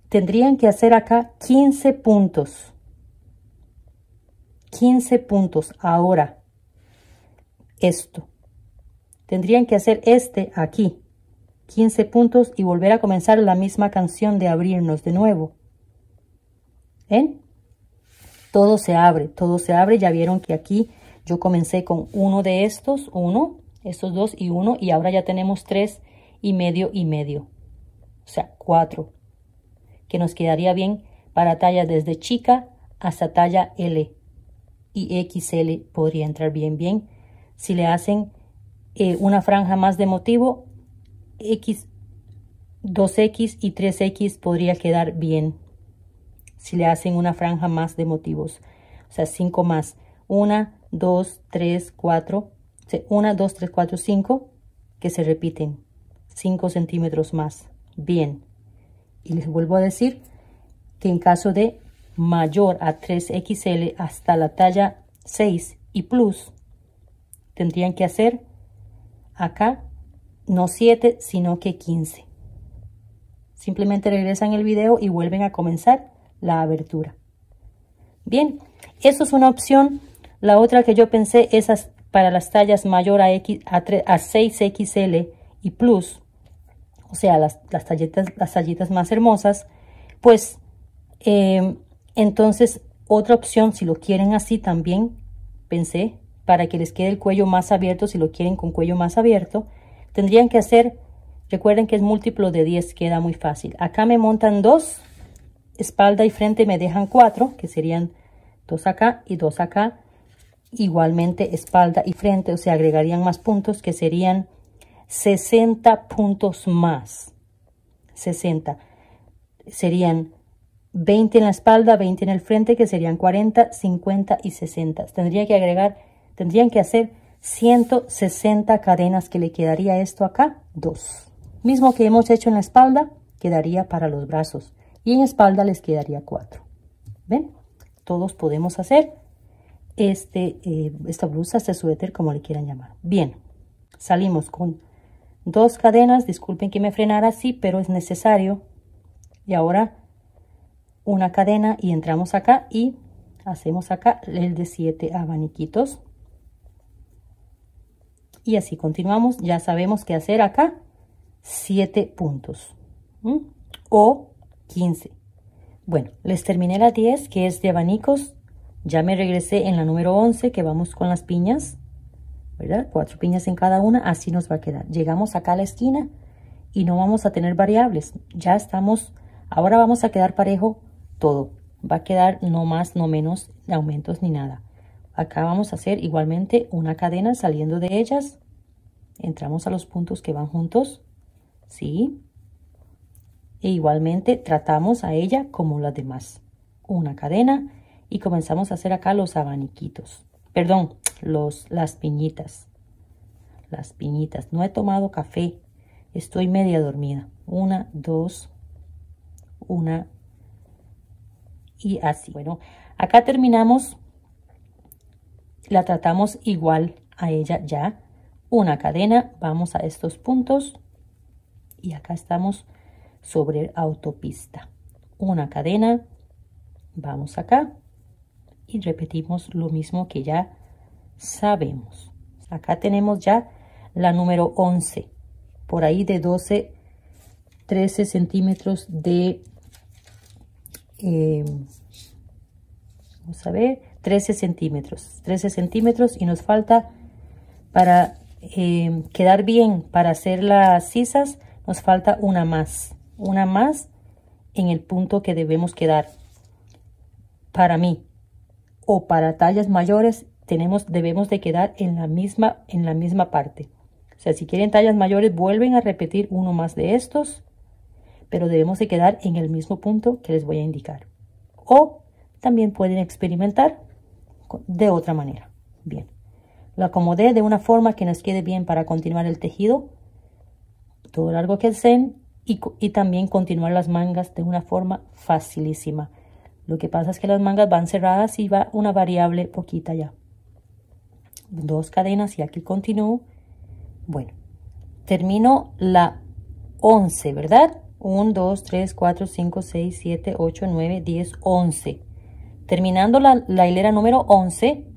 tendrían que hacer acá 15 puntos. 15 puntos. Ahora, esto. Tendrían que hacer aquí. 15 puntos y volver a comenzar la misma canción de abrirnos de nuevo. ¿Ven? Todo se abre, todo se abre. Ya vieron que aquí yo comencé con uno de estos, uno, estos 2 y 1, y ahora ya tenemos 3 y medio, o sea, 4, que nos quedaría bien para talla desde chica hasta talla L, y XL podría entrar bien. Si le hacen una franja más de motivo, 2X y 3X podría quedar bien. Si le hacen una franja más de motivos, o sea, 5 más, 1, 2, 3, 4, 1, 2, 3, 4, 5, que se repiten, 5 centímetros más, bien. Y les vuelvo a decir que en caso de mayor a 3XL hasta la talla 6 y plus, tendrían que hacer acá no 7, sino que 15. Simplemente regresan el video y vuelven a comenzar la abertura. Bien, eso es una opción. La otra que yo pensé es para las tallas mayor a 6XL y plus, o sea, las tallitas más hermosas, pues entonces otra opción, si lo quieren así también, pensé, para que les quede el cuello más abierto, si lo quieren con cuello más abierto, tendrían que hacer, recuerden que es múltiplo de 10, queda muy fácil. Acá me montan 2, espalda y frente me dejan 4, que serían 2 acá y 2 acá. Igualmente espalda y frente, o sea, agregarían más puntos, que serían 60 puntos más. 60. Serían 20 en la espalda, 20 en el frente, que serían 40, 50 y 60. Tendrían que hacer 160 cadenas, que le quedaría esto acá, 2. Mismo que hemos hecho en la espalda, quedaría para los brazos. Y en espalda les quedaría 4. ¿Ven? Todos podemos hacer esta blusa, este suéter, como le quieran llamar. Bien, salimos con 2 cadenas. Disculpen que me frenara así, pero es necesario. Y ahora una cadena y entramos acá y hacemos acá el de 7 abaniquitos. Y así continuamos. Ya sabemos qué hacer acá. 7 puntos. O 15. Bueno, les terminé la 10, que es de abanicos. Ya me regresé en la número 11, que vamos con las piñas, ¿verdad? 4 piñas en cada una, así nos va a quedar. Llegamos acá a la esquina y no vamos a tener variables. Ya estamos, ahora vamos a quedar parejo todo. Va a quedar no más, no menos aumentos ni nada. Acá vamos a hacer igualmente una cadena saliendo de ellas. Entramos a los puntos que van juntos, ¿sí? E igualmente tratamos a ella como las demás. Una cadena. Y comenzamos a hacer acá los abaniquitos. Perdón, las piñitas. Las piñitas. No he tomado café. Estoy media dormida. 1, 2, 1 y así. Bueno, acá terminamos. La tratamos igual a ella ya. Una cadena. Vamos a estos puntos. Y acá estamos sobre autopista. Una cadena. Vamos acá. Y repetimos lo mismo que ya sabemos. Acá tenemos ya la número 11. Por ahí de 12, 13 centímetros de... vamos a ver, 13 centímetros. 13 centímetros y nos falta para quedar bien, para hacer las sisas, nos falta una más. Una más en el punto que debemos quedar. Para mí. O para tallas mayores debemos de quedar en la misma parte. O sea, si quieren tallas mayores, vuelven a repetir uno más de estos, pero debemos de quedar en el mismo punto que les voy a indicar. O también pueden experimentar de otra manera. Bien, lo acomodé de una forma que nos quede bien para continuar el tejido, todo largo que deseen, y también continuar las mangas de una forma facilísima. Lo que pasa es que las mangas van cerradas y va una variable poquita ya. 2 cadenas y aquí continúo. Bueno, termino la 11, ¿verdad? 1, 2, 3, 4, 5, 6, 7, 8, 9, 10, 11. Terminando la hilera número 11,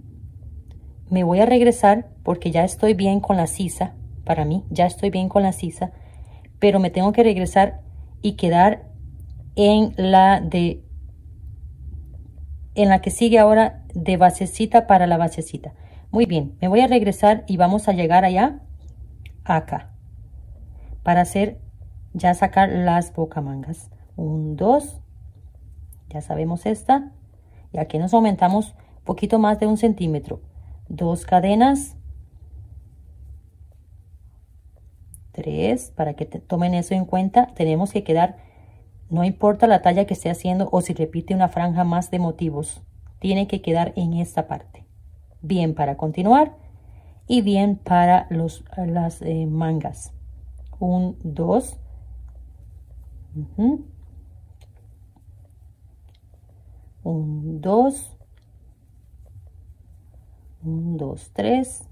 me voy a regresar porque ya estoy bien con la sisa. Para mí, ya estoy bien con la sisa. Pero me tengo que regresar y quedar en la que sigue ahora de basecita para la basecita. Muy bien, me voy a regresar y vamos a llegar allá acá. Para hacer, ya sacar las bocamangas. 1, 2. Ya sabemos esta. Y aquí nos aumentamos un poquito más de 1 centímetro. 2 cadenas. 3, para que tomen eso en cuenta. Tenemos que quedar, no importa la talla que esté haciendo o si repite una franja más de motivos, tiene que quedar en esta parte. Bien para continuar y bien para las mangas. 1, 2. 1, 2. 1, 2, 3.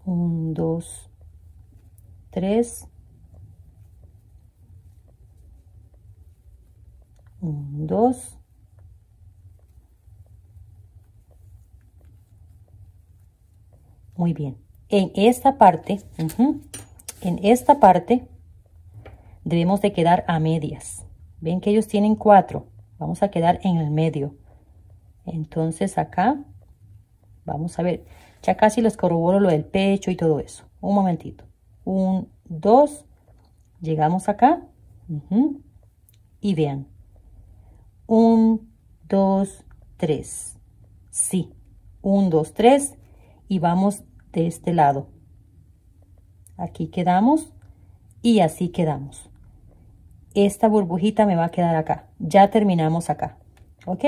1, 2, 3. 1, 2. Muy bien. En esta parte, debemos de quedar a medias. Ven que ellos tienen 4. Vamos a quedar en el medio. Entonces acá, vamos a ver. Ya casi les corroboro lo del pecho y todo eso. Un momentito. 1, 2. Llegamos acá. Y vean. 1, 2, 3. Sí. 1, 2, 3. Y vamos de este lado. Aquí quedamos. Y así quedamos. Esta burbujita me va a quedar acá. Ya terminamos acá. ¿Ok?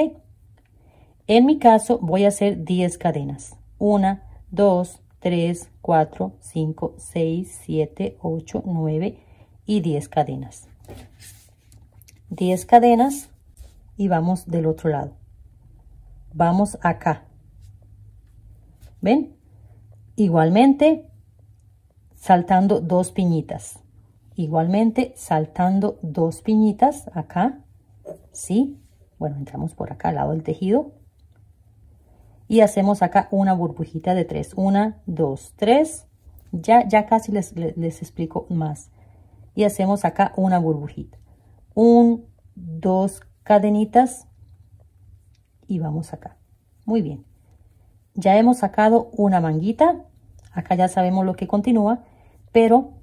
En mi caso voy a hacer 10 cadenas. 1, 2, 3, 4, 5, 6, 7, 8, 9 y 10 cadenas. 10 cadenas y vamos del otro lado. Vamos acá. ¿Ven? Igualmente saltando 2 piñitas. Igualmente saltando 2 piñitas acá. ¿Sí? Bueno, entramos por acá al lado del tejido. Y hacemos acá una burbujita de 3. 1, 2, 3. Ya casi les explico más. Y hacemos acá una burbujita. 1, 2 cadenitas. Y vamos acá. Muy bien. Ya hemos sacado una manguita. Acá ya sabemos lo que continúa. Pero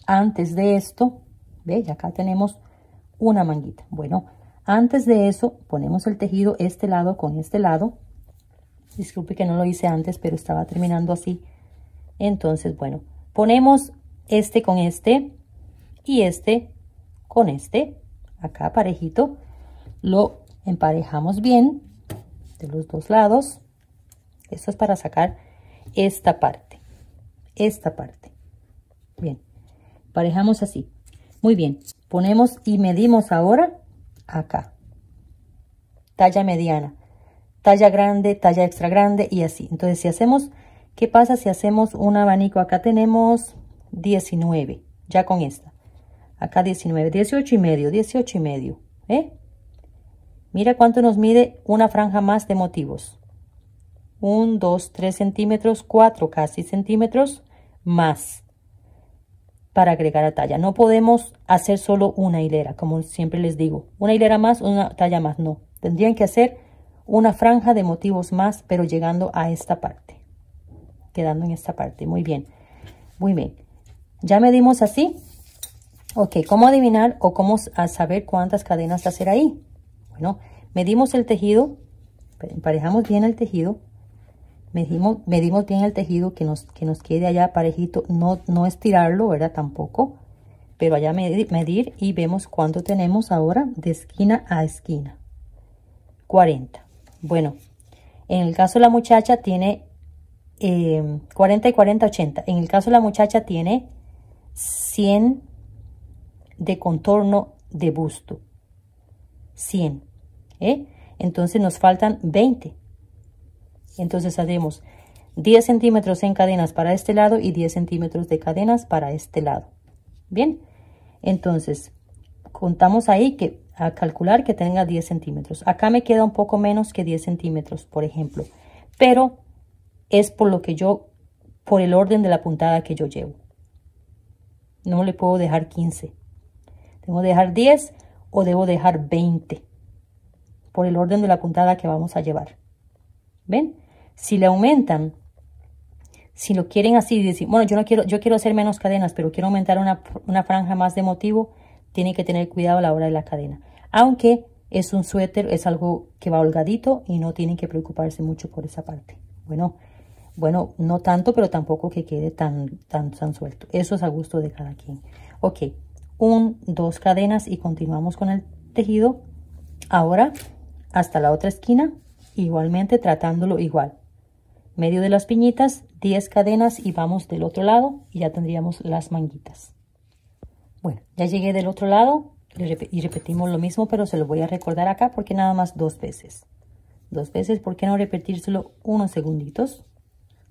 antes de esto, ¿ve? Ya acá tenemos una manguita. Bueno, antes de eso ponemos el tejido este lado con este lado. Disculpe que no lo hice antes, pero estaba terminando así. Entonces, bueno, ponemos este con este y este con este. Acá parejito. Lo emparejamos bien de los dos lados. Esto es para sacar esta parte. Esta parte. Bien. Emparejamos así. Muy bien. Ponemos y medimos ahora acá. Talla mediana. Talla grande, talla extra grande y así. Entonces, si hacemos, ¿qué pasa si hacemos un abanico? Acá tenemos 19, ya con esta. Acá 19, 18 y medio, 18 y medio. Mira cuánto nos mide una franja más de motivos. 1, 2, 3 centímetros, 4 casi centímetros más para agregar a talla. No podemos hacer solo una hilera, como siempre les digo. Una hilera más, una talla más, no. Tendrían que hacer una franja de motivos más, pero llegando a esta parte. Quedando en esta parte. Muy bien. Muy bien. Ya medimos así. Ok, ¿cómo adivinar o cómo saber cuántas cadenas hacer ahí? Bueno, medimos el tejido. Emparejamos bien el tejido. Medimos bien el tejido que nos quede allá parejito. No estirarlo, ¿verdad? Tampoco. Pero allá medir y vemos cuánto tenemos ahora de esquina a esquina. 40. Bueno, en el caso de la muchacha tiene 40 y 40, 80. En el caso de la muchacha tiene 100 de contorno de busto. 100. Entonces nos faltan 20. Entonces haremos 10 centímetros en cadenas para este lado y 10 centímetros de cadenas para este lado. Bien, entonces contamos ahí que a calcular que tenga 10 centímetros. Acá me queda un poco menos que 10 centímetros, por ejemplo. Pero es por lo que por el orden de la puntada que yo llevo. No le puedo dejar 15. Debo dejar 10 o debo dejar 20. Por el orden de la puntada que vamos a llevar. ¿Ven? Si le aumentan Si lo quieren así, decir, bueno, yo quiero hacer menos cadenas, pero quiero aumentar una franja más de motivo, tienen que tener cuidado a la hora de la cadena. Aunque es un suéter, es algo que va holgadito y no tienen que preocuparse mucho por esa parte. Bueno, no tanto, pero tampoco que quede tan suelto. Eso es a gusto de cada quien. Ok, 2 cadenas y continuamos con el tejido. Ahora, hasta la otra esquina, igualmente tratándolo igual. Medio de las piñitas, 10 cadenas y vamos del otro lado y ya tendríamos las manguitas. Bueno, ya llegué del otro lado y repetimos lo mismo, pero se lo voy a recordar acá porque nada más 2 veces. 2 veces, ¿por qué no repetírselo unos segunditos?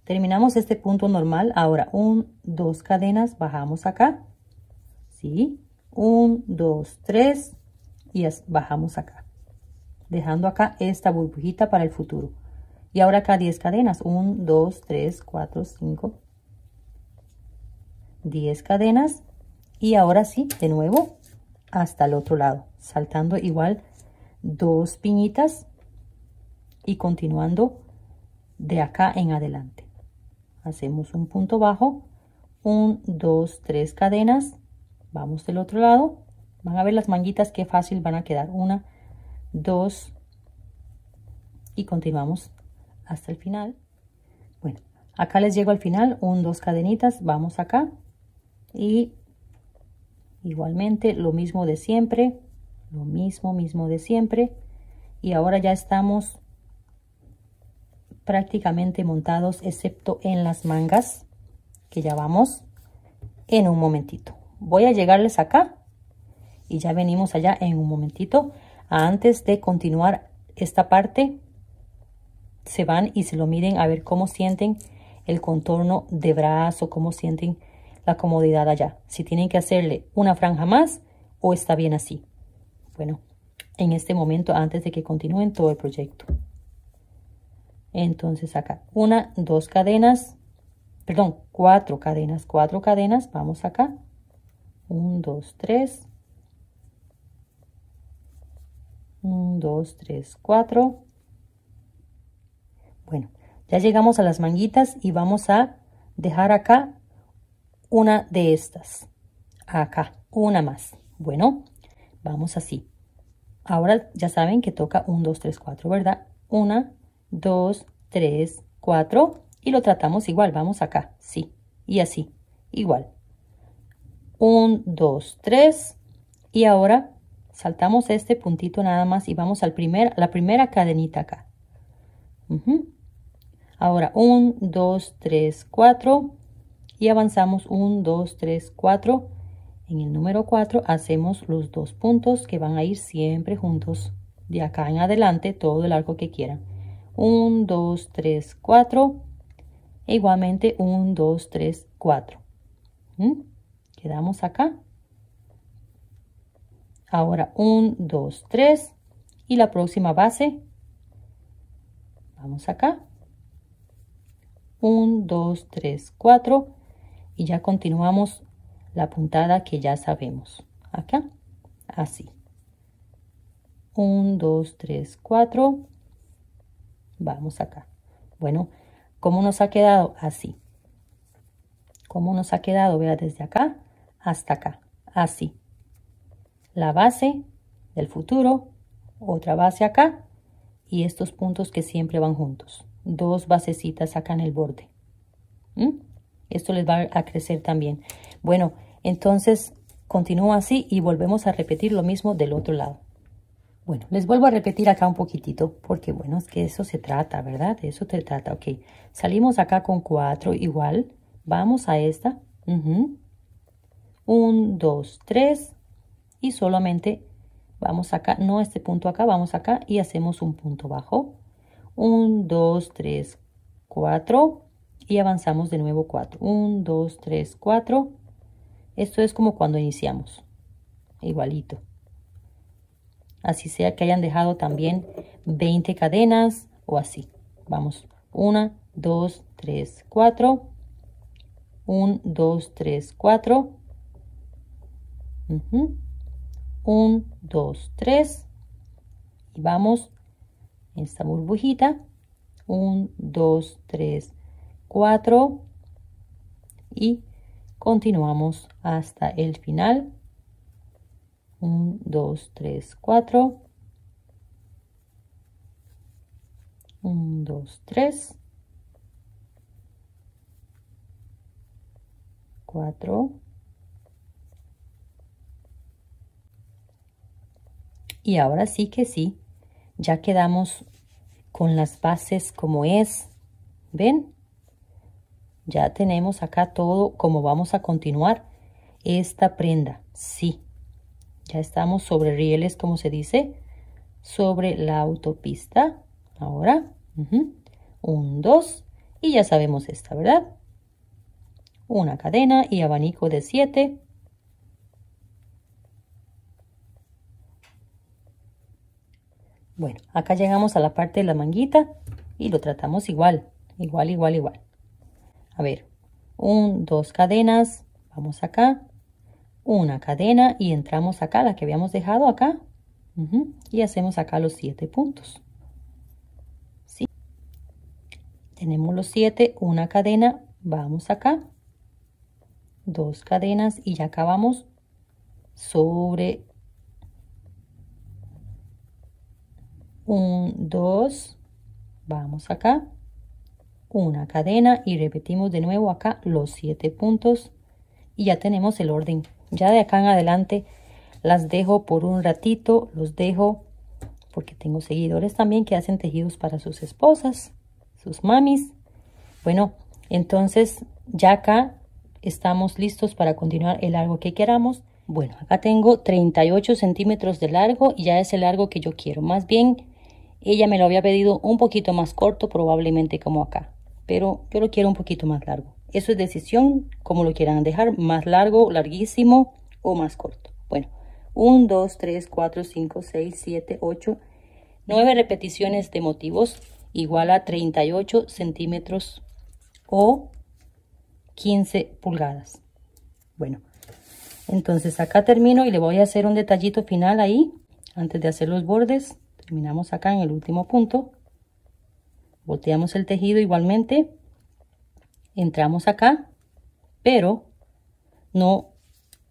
Terminamos este punto normal. Ahora 2 cadenas, bajamos acá. ¿Sí? 1, 2, 3 y bajamos acá. Dejando acá esta burbujita para el futuro. Y ahora acá 10 cadenas. 1, 2, 3, 4, 5. 10 cadenas. Y ahora sí, de nuevo, hasta el otro lado. Saltando igual 2 piñitas. Y continuando de acá en adelante. Hacemos un punto bajo. 1, 2, 3 cadenas. Vamos del otro lado. Van a ver las manguitas qué fácil van a quedar. 1, 2. Y continuamos hasta el final. Bueno, acá les llego al final. 1, 2 cadenitas. Vamos acá. Y igualmente lo mismo de siempre. Lo mismo de siempre. Y ahora ya estamos prácticamente montados, excepto en las mangas, que ya vamos en un momentito. Voy a llegarles acá y ya venimos allá en un momentito. Antes de continuar esta parte, se van y se lo miden a ver cómo sienten el contorno de brazo, cómo sienten la comodidad allá. Si tienen que hacerle una franja más o está bien así. Bueno, en este momento, antes de que continúen todo el proyecto. Entonces acá, 1, 2 cadenas, perdón, 4 cadenas, 4 cadenas, vamos acá. 1, 2, 3. 1, 2, 3, 4. Bueno, ya llegamos a las manguitas y vamos a dejar acá una de estas. Acá, una más. Bueno, vamos así. Ahora ya saben que toca 1, 2, 3, 4, ¿verdad? 1, 2, 3, 4 y lo tratamos igual. Vamos acá, sí, y así, igual. 1, 2, 3 y ahora saltamos este puntito nada más y vamos al la primera cadenita acá. Ahora 1, 2, 3, 4 y avanzamos 1, 2, 3, 4. En el número 4 hacemos los 2 puntos que van a ir siempre juntos de acá en adelante, todo el arco que quieran. 1, 2, 3, 4. E igualmente 1, 2, 3, 4. Quedamos acá. Ahora 1, 2, 3. Y la próxima base. Vamos acá. 1, 2, 3, 4. Y ya continuamos la puntada que ya sabemos. Acá. Así. 1, 2, 3, 4. Vamos acá. Bueno, ¿cómo nos ha quedado? Así. ¿Cómo nos ha quedado? Vea, desde acá hasta acá. Así. La base del futuro, otra base acá y estos puntos que siempre van juntos. 2 basecitas acá en el borde. Esto les va a crecer también. Bueno, entonces continúa así y volvemos a repetir lo mismo del otro lado. Bueno, les vuelvo a repetir acá un poquitito porque, bueno, es que eso se trata, ¿verdad? De eso se trata, ok. Salimos acá con 4 igual. Vamos a esta. 1, 2, 3. Y solamente vamos acá, no este punto acá, vamos acá y hacemos un punto bajo. 1, 2, 3, 4. Y avanzamos de nuevo 4. 1, 2, 3, 4. Esto es como cuando iniciamos. Igualito. Así sea que hayan dejado también 20 cadenas o así. Vamos. 1, 2, 3, 4. 1, 2, 3, 4. 1, 2, 3. Y vamos en esta burbujita. 1, 2, 3, 4. y continuamos hasta el final. 1, 2, 3, 4. 1, 2, 3. 4. Y ahora sí que sí, ya quedamos con las bases como es. ¿Ven? Ya tenemos acá todo como vamos a continuar esta prenda. Sí, ya estamos sobre rieles, como se dice, sobre la autopista. Ahora, 1, 2, y ya sabemos esta, ¿verdad? Una cadena y abanico de 7. Bueno, acá llegamos a la parte de la manguita y lo tratamos igual. Igual. A ver, 1, 2 cadenas, vamos acá, una cadena y entramos acá, la que habíamos dejado acá, y hacemos acá los 7 puntos. ¿Sí? Tenemos los 7, una cadena, vamos acá, 2 cadenas y ya acabamos sobre 1, 2, vamos acá, una cadena y repetimos de nuevo acá los 7 puntos y ya tenemos el orden. Ya de acá en adelante las dejo por un ratito, los dejo porque tengo seguidores también que hacen tejidos para sus esposas, sus mamis. Bueno, entonces ya acá estamos listos para continuar el largo que queramos. Bueno, acá tengo 38 centímetros de largo y ya es el largo que yo quiero. Más bien, ella me lo había pedido un poquito más corto, probablemente como acá. Pero yo lo quiero un poquito más largo. Eso es decisión, como lo quieran dejar, más largo, larguísimo o más corto. Bueno, 1, 2, 3, 4, 5, 6, 7, 8, 9 repeticiones de motivos igual a 38 centímetros o 15 pulgadas. Bueno, entonces acá termino y le voy a hacer un detallito final ahí antes de hacer los bordes. Terminamos acá en el último punto, volteamos el tejido igualmente, entramos acá, pero no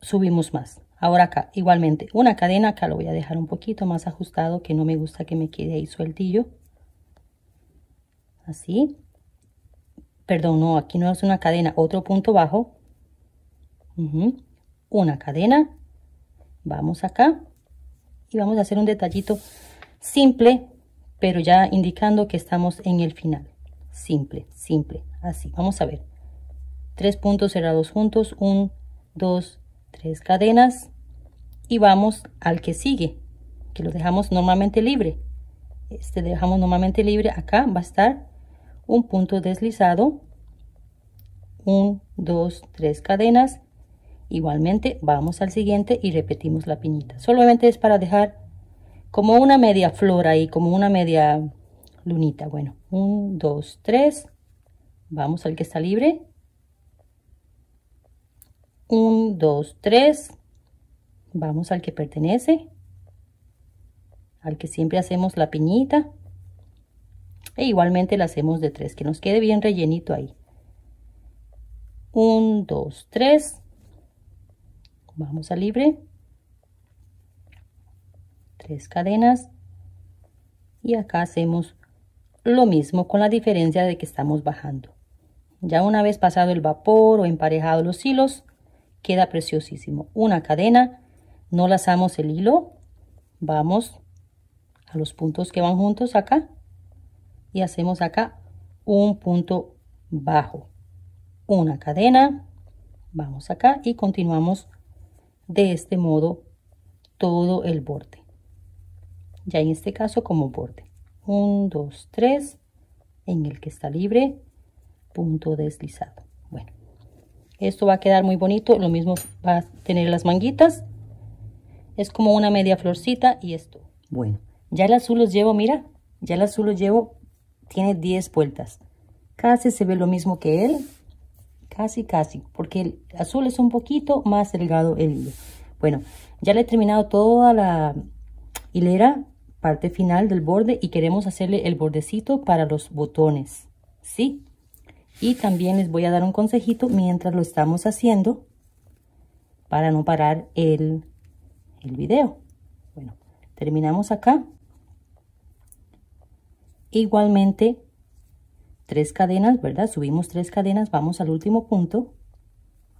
subimos más. Ahora acá igualmente una cadena, acá lo voy a dejar un poquito más ajustado, que no me gusta que me quede ahí sueltillo, así. Perdón, no, aquí no es una cadena, otro punto bajo, una cadena, vamos acá y vamos a hacer un detallito simple, pero ya indicando que estamos en el final. Simple, así. Vamos a ver. 3 puntos cerrados juntos, 1, 2, 3 cadenas y vamos al que sigue, que lo dejamos normalmente libre. Este dejamos normalmente libre. Acá va a estar un punto deslizado, 1, 2, 3 cadenas. Igualmente vamos al siguiente y repetimos la piñita. Solamente es para dejar como una media flor ahí, como una media lunita. Bueno, 1, 2, 3. Vamos al que está libre. 1, 2, 3. Vamos al que pertenece, al que siempre hacemos la piñita. E igualmente la hacemos de 3, que nos quede bien rellenito ahí. 1, 2, 3. Vamos al libre. 3 cadenas. Y acá hacemos lo mismo, con la diferencia de que estamos bajando. Ya una vez pasado el vapor o emparejado los hilos, queda preciosísimo. Una cadena, no lazamos el hilo, vamos a los puntos que van juntos acá y hacemos acá un punto bajo, una cadena, vamos acá y continuamos de este modo todo el borde. Ya en este caso como borde. 1, 2, 3, en el que está libre, punto deslizado. Bueno, esto va a quedar muy bonito. Lo mismo va a tener las manguitas. Es como una media florcita y esto. Bueno, ya el azul los llevo, mira, ya el azul los llevo, tiene 10 vueltas. Casi se ve lo mismo que él. Casi, porque el azul es un poquito más delgado el hilo. Bueno, ya le he terminado toda la hilera, parte final del borde, y queremos hacerle el bordecito para los botones, ¿sí? Y también les voy a dar un consejito mientras lo estamos haciendo para no parar el video. Bueno, terminamos acá. Igualmente 3 cadenas, ¿verdad? Subimos 3 cadenas, vamos al último punto,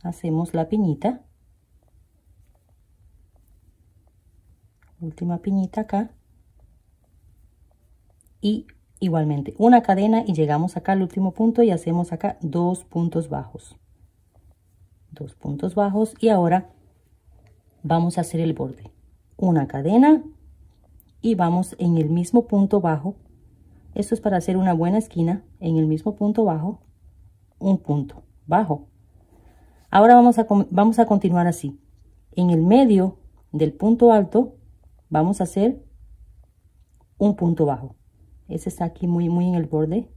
hacemos la piñita, última piñita acá, y igualmente una cadena y llegamos acá al último punto y hacemos acá 2 puntos bajos, 2 puntos bajos, y ahora vamos a hacer el borde, una cadena y vamos en el mismo punto bajo. Esto es para hacer una buena esquina. En el mismo punto bajo, un punto bajo. Ahora vamos a continuar así. En el medio del punto alto vamos a hacer un punto bajo. Ese está aquí muy en el borde.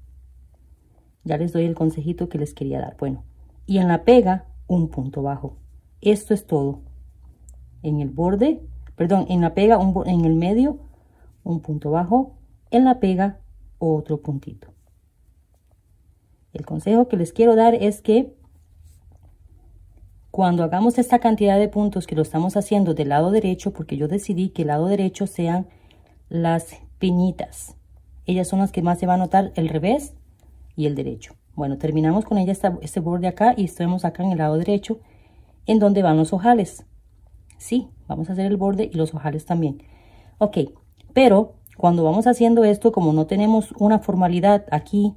Ya les doy el consejito que les quería dar. Bueno, y en la pega un punto bajo. Esto es todo. En el borde, perdón, en la pega, en el medio un punto bajo. En la pega otro puntito. El consejo que les quiero dar es que cuando hagamos esta cantidad de puntos, que lo estamos haciendo del lado derecho, porque yo decidí que el lado derecho sean las piñitas. Ellas son las que más se va a notar, el revés y el derecho. Bueno, terminamos con ella este borde acá y estamos acá en el lado derecho, en donde van los ojales. Sí, vamos a hacer el borde y los ojales también. Ok, pero cuando vamos haciendo esto, como no tenemos una formalidad aquí,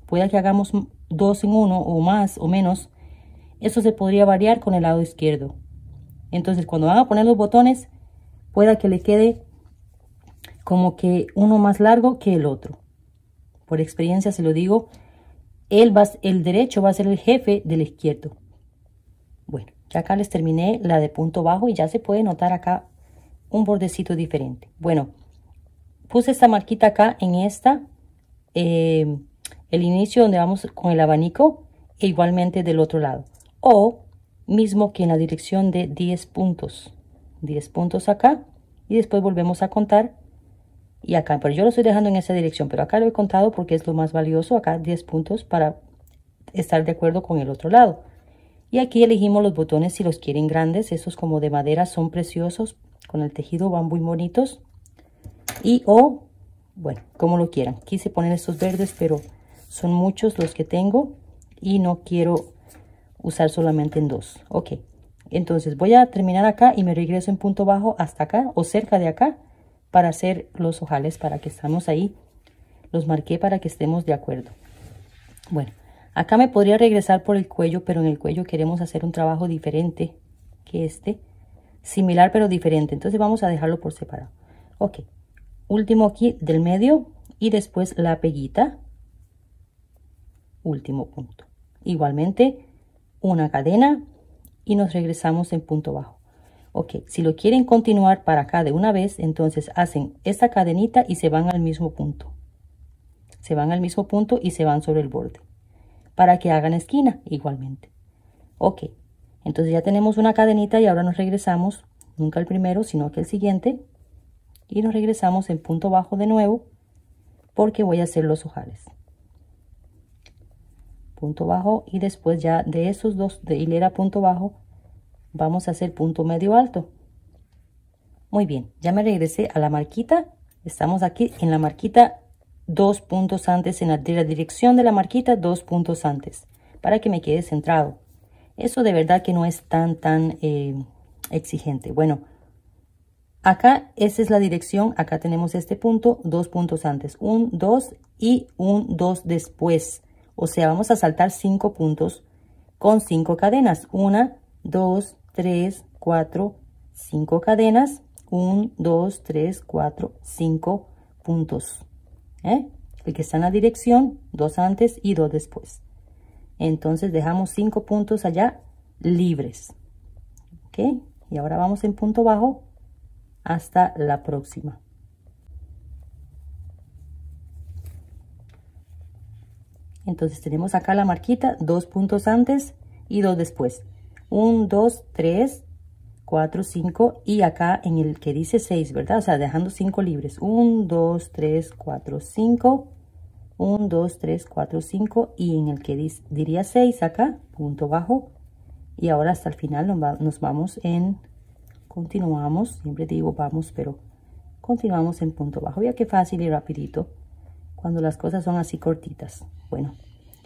puede que hagamos 2 en 1 o más o menos, eso se podría variar con el lado izquierdo. Entonces, cuando van a poner los botones, pueda que le quede como que uno más largo que el otro. Por experiencia se lo digo, el derecho va a ser el jefe del izquierdo. Bueno, ya acá les terminé la de punto bajo y ya se puede notar acá un bordecito diferente. Bueno, puse esta marquita acá en el inicio donde vamos con el abanico, e igualmente del otro lado, o mismo que en la dirección de 10 puntos acá, y después volvemos a contar y acá, pero yo lo estoy dejando en esa dirección, pero acá lo he contado porque es lo más valioso, acá 10 puntos para estar de acuerdo con el otro lado. Y aquí elegimos los botones si los quieren grandes, esos como de madera son preciosos, con el tejido van muy bonitos. Y bueno, como lo quieran. Quise poner estos verdes, pero son muchos los que tengo y no quiero usar solamente en 2. Ok, entonces voy a terminar acá y me regreso en punto bajo hasta acá o cerca de acá para hacer los ojales, para que estamos ahí. Los marqué para que estemos de acuerdo. Bueno, acá me podría regresar por el cuello, pero en el cuello queremos hacer un trabajo diferente que este. Similar pero diferente, entonces vamos a dejarlo por separado. Ok, último aquí del medio y después la peguita, último punto. Igualmente una cadena y nos regresamos en punto bajo. Ok, si lo quieren continuar para acá de una vez, entonces hacen esta cadenita y se van al mismo punto. Se van al mismo punto y se van sobre el borde para que hagan esquina igualmente. Ok, entonces ya tenemos una cadenita y ahora nos regresamos, nunca el primero, sino que el siguiente. Y nos regresamos en punto bajo de nuevo porque voy a hacer los ojales. Punto bajo y después ya de esos dos de hilera punto bajo vamos a hacer punto medio alto. Muy bien, ya me regresé a la marquita. Estamos aquí en la marquita 2 puntos antes, en la dirección de la marquita 2 puntos antes, para que me quede centrado. Eso de verdad que no es tan exigente. Bueno, acá esa es la dirección, acá tenemos este punto, 2 puntos antes, un 2 y un 2 después. O sea, vamos a saltar 5 puntos con 5 cadenas. 1, 2, 3, 4, 5 cadenas. 1, 2, 3, 4, 5 puntos. El que está en la dirección, 2 antes y 2 después. Entonces dejamos 5 puntos allá libres. ¿Ok? Y ahora vamos en punto bajo hasta la próxima. Entonces tenemos acá la marquita, 2 puntos antes y 2 después. 1, 2, 3, 4, 5 y acá en el que dice 6, ¿verdad? O sea, dejando 5 libres. 1, 2, 3, 4, 5 1, 2, 3, 4, 5 y en el que diría 6 acá, punto bajo. Y ahora hasta el final nos vamos en, continuamos, siempre digo vamos, pero continuamos en punto bajo. Vea qué fácil y rapidito cuando las cosas son así cortitas. Bueno,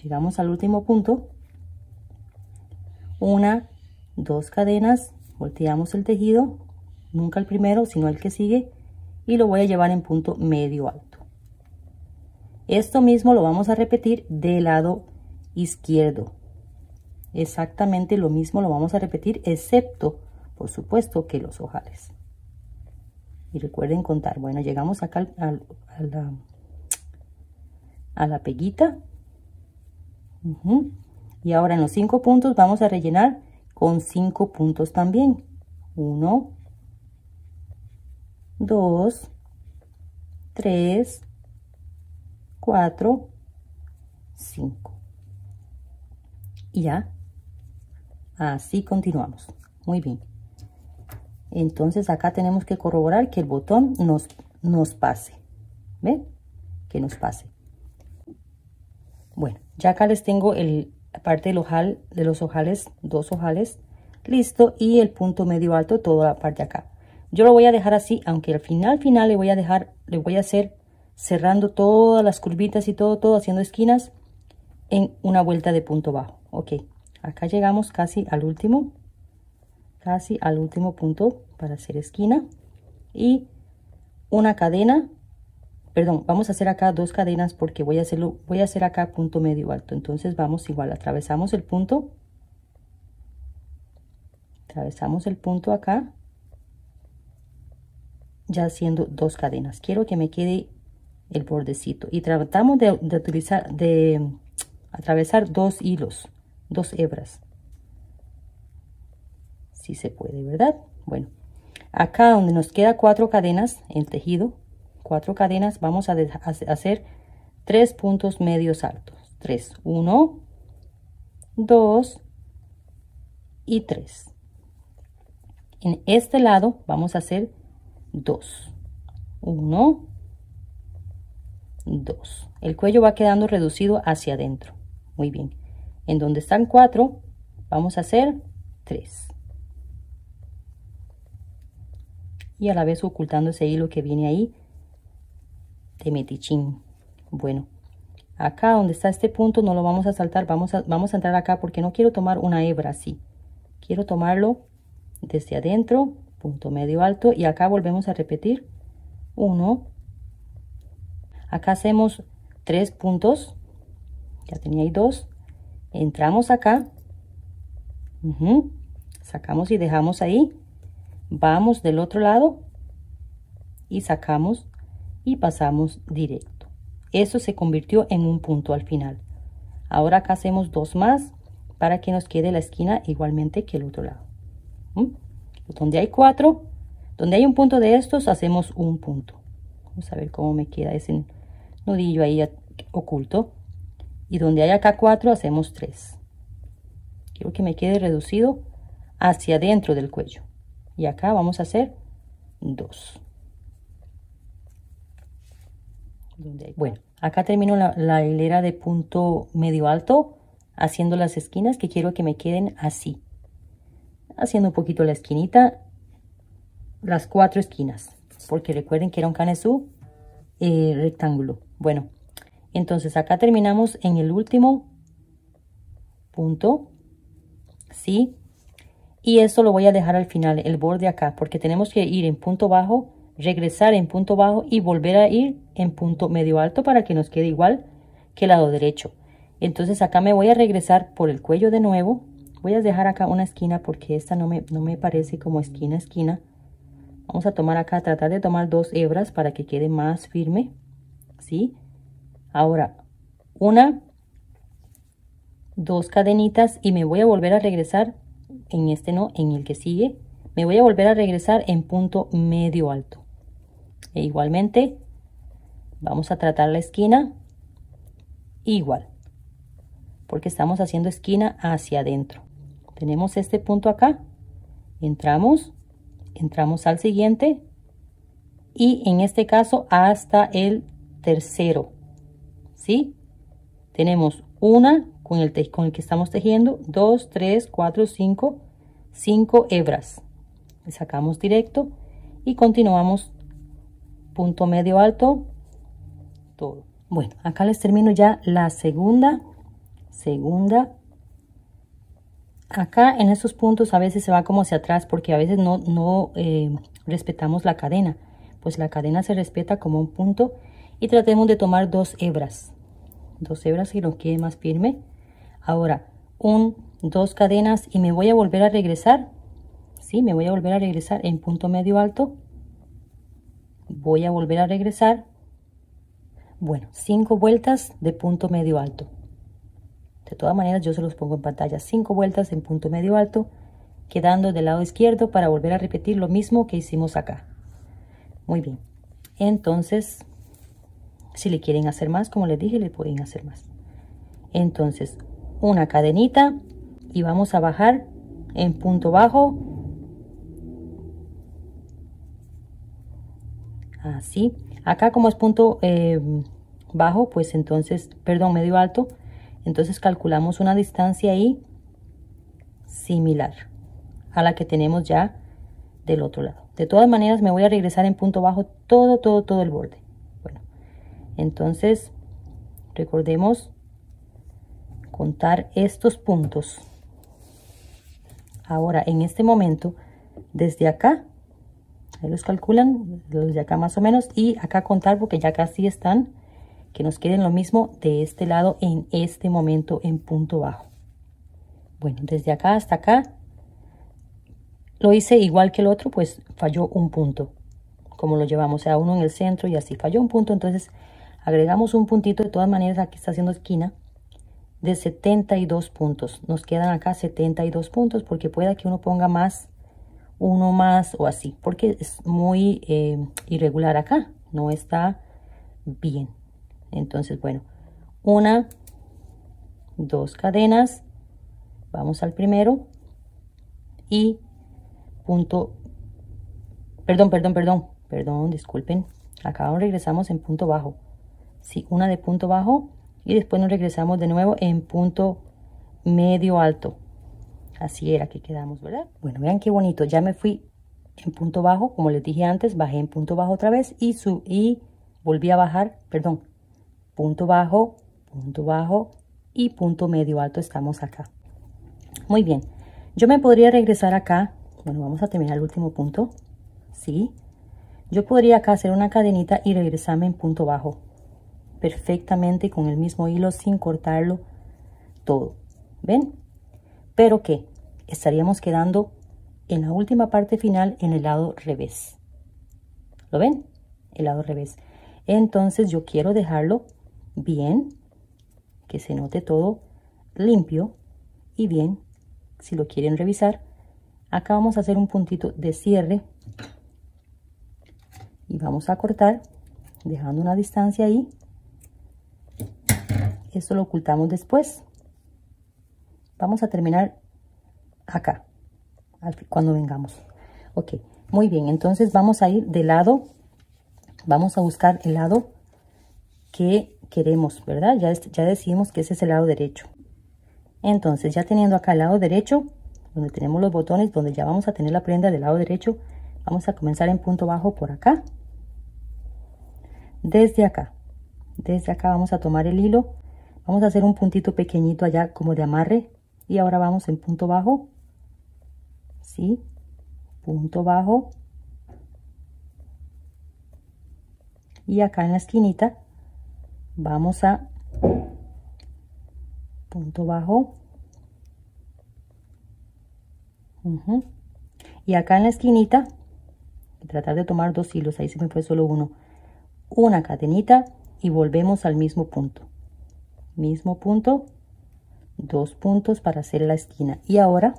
llegamos al último punto. 1, 2 cadenas, volteamos el tejido, nunca el primero, sino el que sigue, y lo voy a llevar en punto medio alto. Esto mismo lo vamos a repetir del lado izquierdo. Exactamente lo mismo lo vamos a repetir, excepto, por supuesto, que los ojales. Y recuerden contar. Bueno, llegamos acá a la peguita. Y ahora en los 5 puntos vamos a rellenar con 5 puntos también. 1, 2, 3, 4, 5. Y ya. Así continuamos. Muy bien. Entonces acá tenemos que corroborar que el botón nos pase. ¿Ven? Que nos pase. Bueno, ya acá les tengo la parte del ojal, de los ojales, 2 ojales, listo, y el punto medio alto, toda la parte de acá. Yo lo voy a dejar así, aunque al final le voy a hacer cerrando todas las curvitas y todo haciendo esquinas en una vuelta de punto bajo. Ok, acá llegamos casi al último punto para hacer esquina y una cadena. Perdón, vamos a hacer acá 2 cadenas porque voy a hacer acá punto medio alto. Entonces vamos igual, atravesamos el punto acá, ya haciendo 2 cadenas. Quiero que me quede el bordecito y tratamos de atravesar 2 hilos, 2 hebras. Si se puede, ¿verdad? Bueno, acá donde nos queda 4 cadenas en tejido, 4 cadenas, vamos a hacer 3 puntos medios altos. 3, 1, 2 y 3. En este lado vamos a hacer 2, 1, 2. El cuello va quedando reducido hacia adentro. Muy bien. En donde están 4, vamos a hacer 3. Y a la vez ocultando ese hilo que viene ahí de metichín. Bueno, acá donde está este punto no lo vamos a saltar, vamos a entrar acá porque no quiero tomar una hebra así. Quiero tomarlo desde adentro, punto medio alto, y acá volvemos a repetir 1. Acá hacemos 3 puntos, ya tenía ahí 2, entramos acá, sacamos y dejamos ahí, vamos del otro lado y sacamos y pasamos directo. Eso se convirtió en un punto al final. Ahora acá hacemos 2 más para que nos quede la esquina igualmente que el otro lado. Donde hay 4, donde hay un punto de estos, hacemos un punto. Vamos a ver cómo me queda ese nudillo ahí oculto. Y donde hay acá 4, hacemos 3. Quiero que me quede reducido hacia adentro del cuello. Y acá vamos a hacer 2. Bueno, acá termino la hilera de punto medio alto haciendo las esquinas que quiero que me queden así. Haciendo un poquito la esquinita, las 4 esquinas, porque recuerden que era un canesú rectángulo. Bueno, entonces acá terminamos en el último punto, ¿sí? Y esto lo voy a dejar al final, el borde acá, porque tenemos que ir en punto bajo, regresar en punto bajo y volver a ir en punto medio alto para que nos quede igual que el lado derecho. Entonces acá me voy a regresar por el cuello de nuevo. Voy a dejar acá una esquina porque esta no me parece como esquina. Vamos a tomar acá, tratar de tomar 2 hebras para que quede más firme, ¿sí? Ahora, 1, 2 cadenitas y me voy a volver a regresar en este, no, en el que sigue. Me voy a volver a regresar en punto medio alto. E igualmente, vamos a tratar la esquina igual, porque estamos haciendo esquina hacia adentro. Tenemos este punto acá, entramos al siguiente y en este caso hasta el tercero, ¿sí? Tenemos una con el que estamos tejiendo, 2, 3, 4, 5, 5 hebras. Sacamos directo y continuamos punto medio alto, todo. Bueno, acá les termino ya la segunda. Acá en estos puntos a veces se va como hacia atrás porque a veces no respetamos la cadena. Pues la cadena se respeta como un punto y tratemos de tomar 2 hebras. 2 hebras que nos quede más firme. Ahora, 2 cadenas y me voy a volver a regresar. Sí, me voy a volver a regresar en punto medio alto. Voy a volver a regresar. Bueno, 5 vueltas de punto medio alto. De todas maneras, yo se los pongo en pantalla. 5 vueltas en punto medio alto, quedando del lado izquierdo para volver a repetir lo mismo que hicimos acá. Muy bien. Entonces, si le quieren hacer más, como les dije, le pueden hacer más. Entonces, una cadenita y vamos a bajar en punto bajo. Así. Acá como es punto bajo, pues entonces, perdón, medio alto. Entonces calculamos una distancia ahí similar a la que tenemos ya del otro lado. De todas maneras me voy a regresar en punto bajo todo el borde. Bueno, entonces recordemos contar estos puntos. Ahora en este momento, desde acá, ahí los calculan, desde acá más o menos, y acá contar porque ya casi están. Que nos queden lo mismo de este lado en este momento en punto bajo. Bueno, desde acá hasta acá lo hice igual que el otro, pues falló un punto. Como lo llevamos, o sea, uno en el centro y así falló un punto. Entonces agregamos un puntito. De todas maneras, aquí está haciendo esquina de 72 puntos. Nos quedan acá 72 puntos porque pueda que uno ponga más, uno más o así, porque es muy irregular acá. No está bien. Entonces, bueno, 1, 2 cadenas, vamos al primero y punto, perdón, disculpen, acá regresamos en punto bajo, sí, una de punto bajo y después nos regresamos de nuevo en punto medio alto, así era que quedamos, ¿verdad? Bueno, vean qué bonito, ya me fui en punto bajo, como les dije antes, bajé en punto bajo otra vez y volví a bajar, perdón, punto bajo y punto medio alto. Estamos acá. Muy bien. Yo me podría regresar acá. Bueno, vamos a terminar el último punto. Sí. Yo podría acá hacer una cadenita y regresarme en punto bajo. Perfectamente con el mismo hilo sin cortarlo todo. ¿Ven? Pero ¿qué? Estaríamos quedando en la última parte final en el lado revés. ¿Lo ven? El lado revés. Entonces yo quiero dejarlo bien, que se note todo limpio y bien. Si lo quieren revisar, acá vamos a hacer un puntito de cierre y vamos a cortar dejando una distancia ahí. Esto lo ocultamos después. Vamos a terminar acá cuando vengamos. Ok, muy bien. Entonces vamos a ir de lado, vamos a buscar el lado que queremos, ¿verdad? Ya decidimos que ese es el lado derecho. Entonces, ya teniendo acá el lado derecho, donde tenemos los botones, donde ya vamos a tener la prenda del lado derecho, vamos a comenzar en punto bajo por acá. Desde acá vamos a tomar el hilo, vamos a hacer un puntito pequeñito allá como de amarre y ahora vamos en punto bajo, ¿sí? Punto bajo. Y acá en la esquinita vamos a punto bajo. Y acá en la esquinita, tratar de tomar 2 hilos, ahí se me fue solo uno. Una cadenita y volvemos al mismo punto. Mismo punto, 2 puntos para hacer la esquina. Y ahora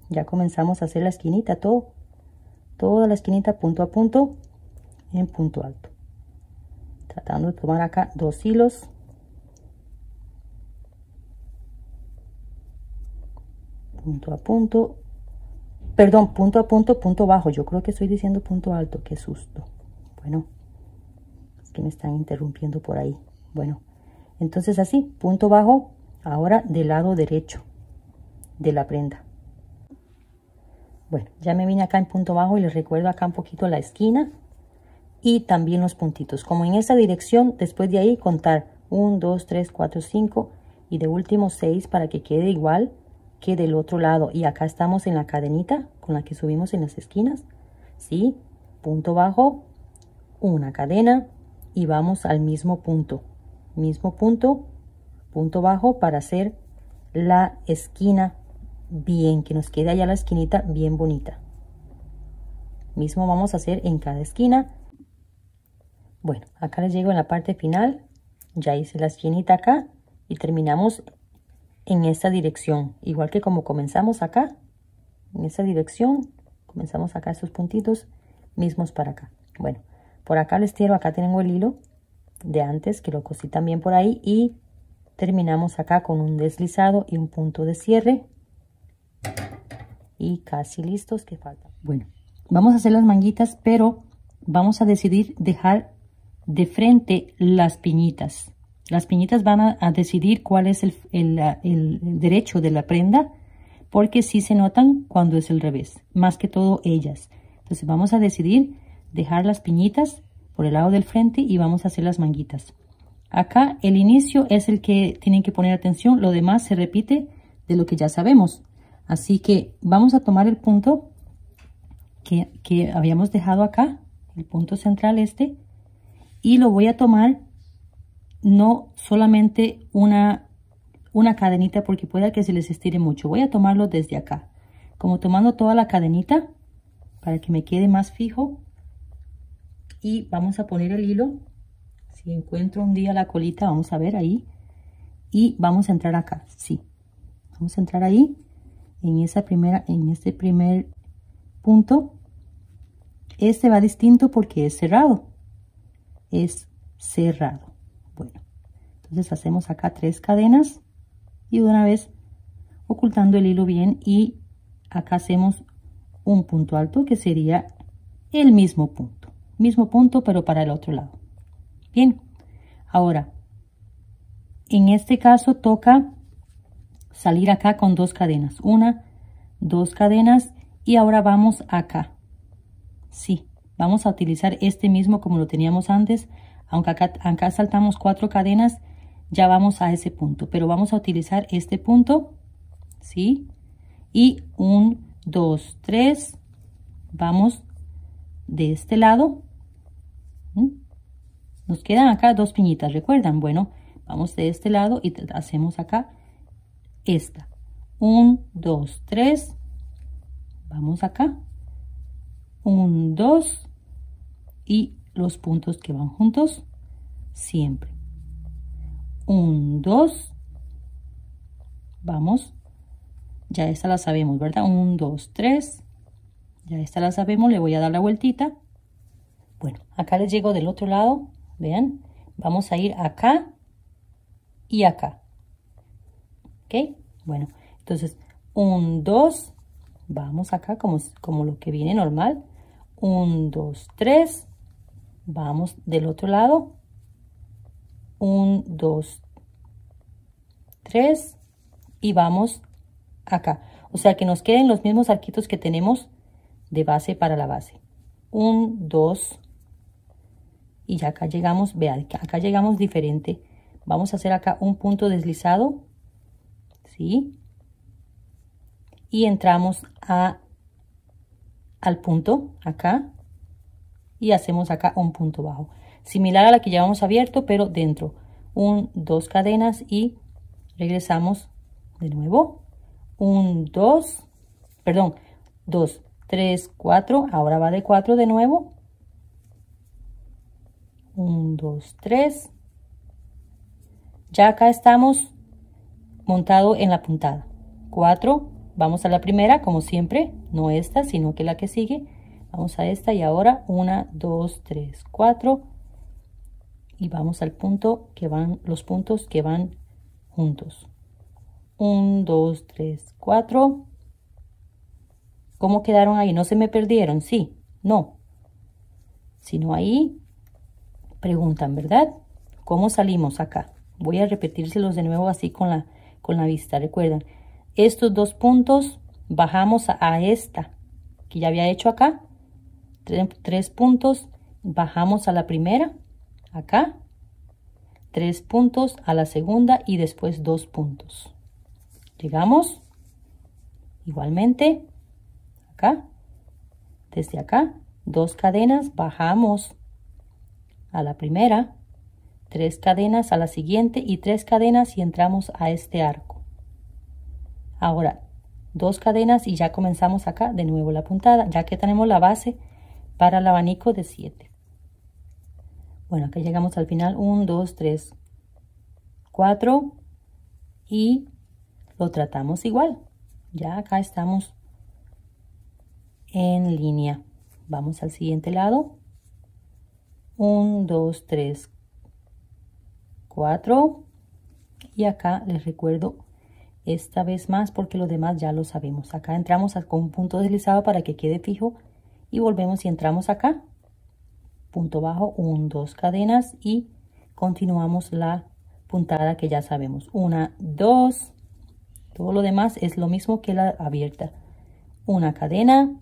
ya comenzamos a hacer la esquinita, toda la esquinita punto a punto en punto alto. Tratando de tomar acá 2 hilos. Punto a punto. Perdón, punto a punto, punto bajo. Yo creo que estoy diciendo punto alto. Qué susto. Bueno, es que me están interrumpiendo por ahí. Bueno, Entonces así, punto bajo, ahora del lado derecho de la prenda. Bueno, ya me vine acá en punto bajo y les recuerdo acá un poquito la esquina y también los puntitos. Como en esa dirección, después de ahí contar 1, 2, 3, 4, 5 y de último 6 para que quede igual que del otro lado. Y acá estamos en la cadenita con la que subimos en las esquinas. ¿Sí? Punto bajo, una cadena y vamos al mismo punto. Mismo punto, punto bajo para hacer la esquina bien, que nos quede allá la esquinita bien bonita. Mismo vamos a hacer en cada esquina. Bueno, acá les llego en la parte final. Ya hice la esquinita acá y terminamos en esta dirección. Igual que como comenzamos acá, en esa dirección, comenzamos acá estos puntitos mismos para acá. Bueno, por acá les tiro, acá tengo el hilo de antes que lo cosí también por ahí y terminamos acá con un deslizado y un punto de cierre. Y casi listos, que falta. Bueno, vamos a hacer las manguitas, pero vamos a decidir dejar de frente las piñitas. Las piñitas van a decidir cuál es el derecho de la prenda, porque sí se notan cuando es el revés, más que todo ellas. Entonces vamos a decidir dejar las piñitas por el lado del frente y vamos a hacer las manguitas. Acá el inicio es el que tienen que poner atención, lo demás se repite de lo que ya sabemos. Así que vamos a tomar el punto que habíamos dejado acá, el punto central este, y lo voy a tomar no solamente una cadenita porque pueda que se les estire mucho. Voy a tomarlo desde acá, como tomando toda la cadenita para que me quede más fijo. Y vamos a poner el hilo. Si encuentro un día la colita, vamos a ver ahí. Y vamos a entrar acá, sí. Vamos a entrar ahí. En este primer punto. Este va distinto porque es cerrado. Es cerrado. Bueno, entonces hacemos acá 3 cadenas y de una vez ocultando el hilo bien, y acá hacemos un punto alto que sería el mismo punto pero para el otro lado. Bien, ahora en este caso toca salir acá con 2 cadenas, 1, 2 cadenas, y ahora vamos acá. Sí, vamos a utilizar este mismo como lo teníamos antes, aunque acá saltamos 4 cadenas, ya vamos a ese punto, pero vamos a utilizar este punto, sí, y 1, 2, 3, vamos de este lado. Nos quedan acá 2 piñitas, ¿recuerdan? Bueno, vamos de este lado y hacemos acá esta. 1, 2, 3. Vamos acá. 1, 2. Y los puntos que van juntos siempre. 1, 2. Vamos. Ya esta la sabemos, ¿verdad? 1, 2, 3. Ya esta la sabemos. Le voy a dar la vueltita. Bueno, acá les llego del otro lado. Vean, vamos a ir acá y acá. ¿Ok? Bueno, entonces 1, 2, vamos acá como lo que viene normal. 1, 2, 3, vamos del otro lado. 1, 2, 3 y vamos acá. O sea que nos queden los mismos arquitos que tenemos de base para la base. 1, 2, y ya acá llegamos, vean, acá llegamos diferente. Vamos a hacer acá un punto deslizado, ¿sí? Y entramos al punto acá y hacemos acá un punto bajo. Similar a la que ya hemos abierto, pero dentro. 1, 2 cadenas y regresamos de nuevo. 1, 2, perdón, 2, 3, 4. Ahora va de 4 de nuevo. 1, 2, 3. Ya acá estamos montado en la puntada. 4, vamos a la primera como siempre, no esta sino que la que sigue. Vamos a esta y ahora 1, 2, 3, 4 y vamos al punto que van, los puntos que van juntos. 1, 2, 3, 4. ¿Cómo quedaron ahí? ¿No se me perdieron? Sí, no. Si no, ahí preguntan, ¿verdad? ¿Cómo salimos acá? Voy a repetírselos de nuevo así con la vista. Recuerden, estos 2 puntos bajamos a esta que ya había hecho acá. 3 puntos, bajamos a la primera, acá. 3 puntos a la segunda y después 2 puntos. Llegamos igualmente acá, desde acá, 2 cadenas, bajamos a la primera, 3 cadenas a la siguiente y 3 cadenas y entramos a este arco. Ahora 2 cadenas y ya comenzamos acá de nuevo la puntada, ya que tenemos la base para el abanico de 7. Bueno, acá llegamos al final, 1, 2, 3, 4 y lo tratamos igual. Ya acá estamos en línea. Vamos al siguiente lado. 1, 2, 3, 4 y acá les recuerdo esta vez más porque los demás ya lo sabemos. Acá entramos con un punto deslizado para que quede fijo y volvemos y entramos acá, punto bajo, 1, 2 cadenas y continuamos la puntada que ya sabemos, 1, 2, todo lo demás es lo mismo que la abierta, una cadena,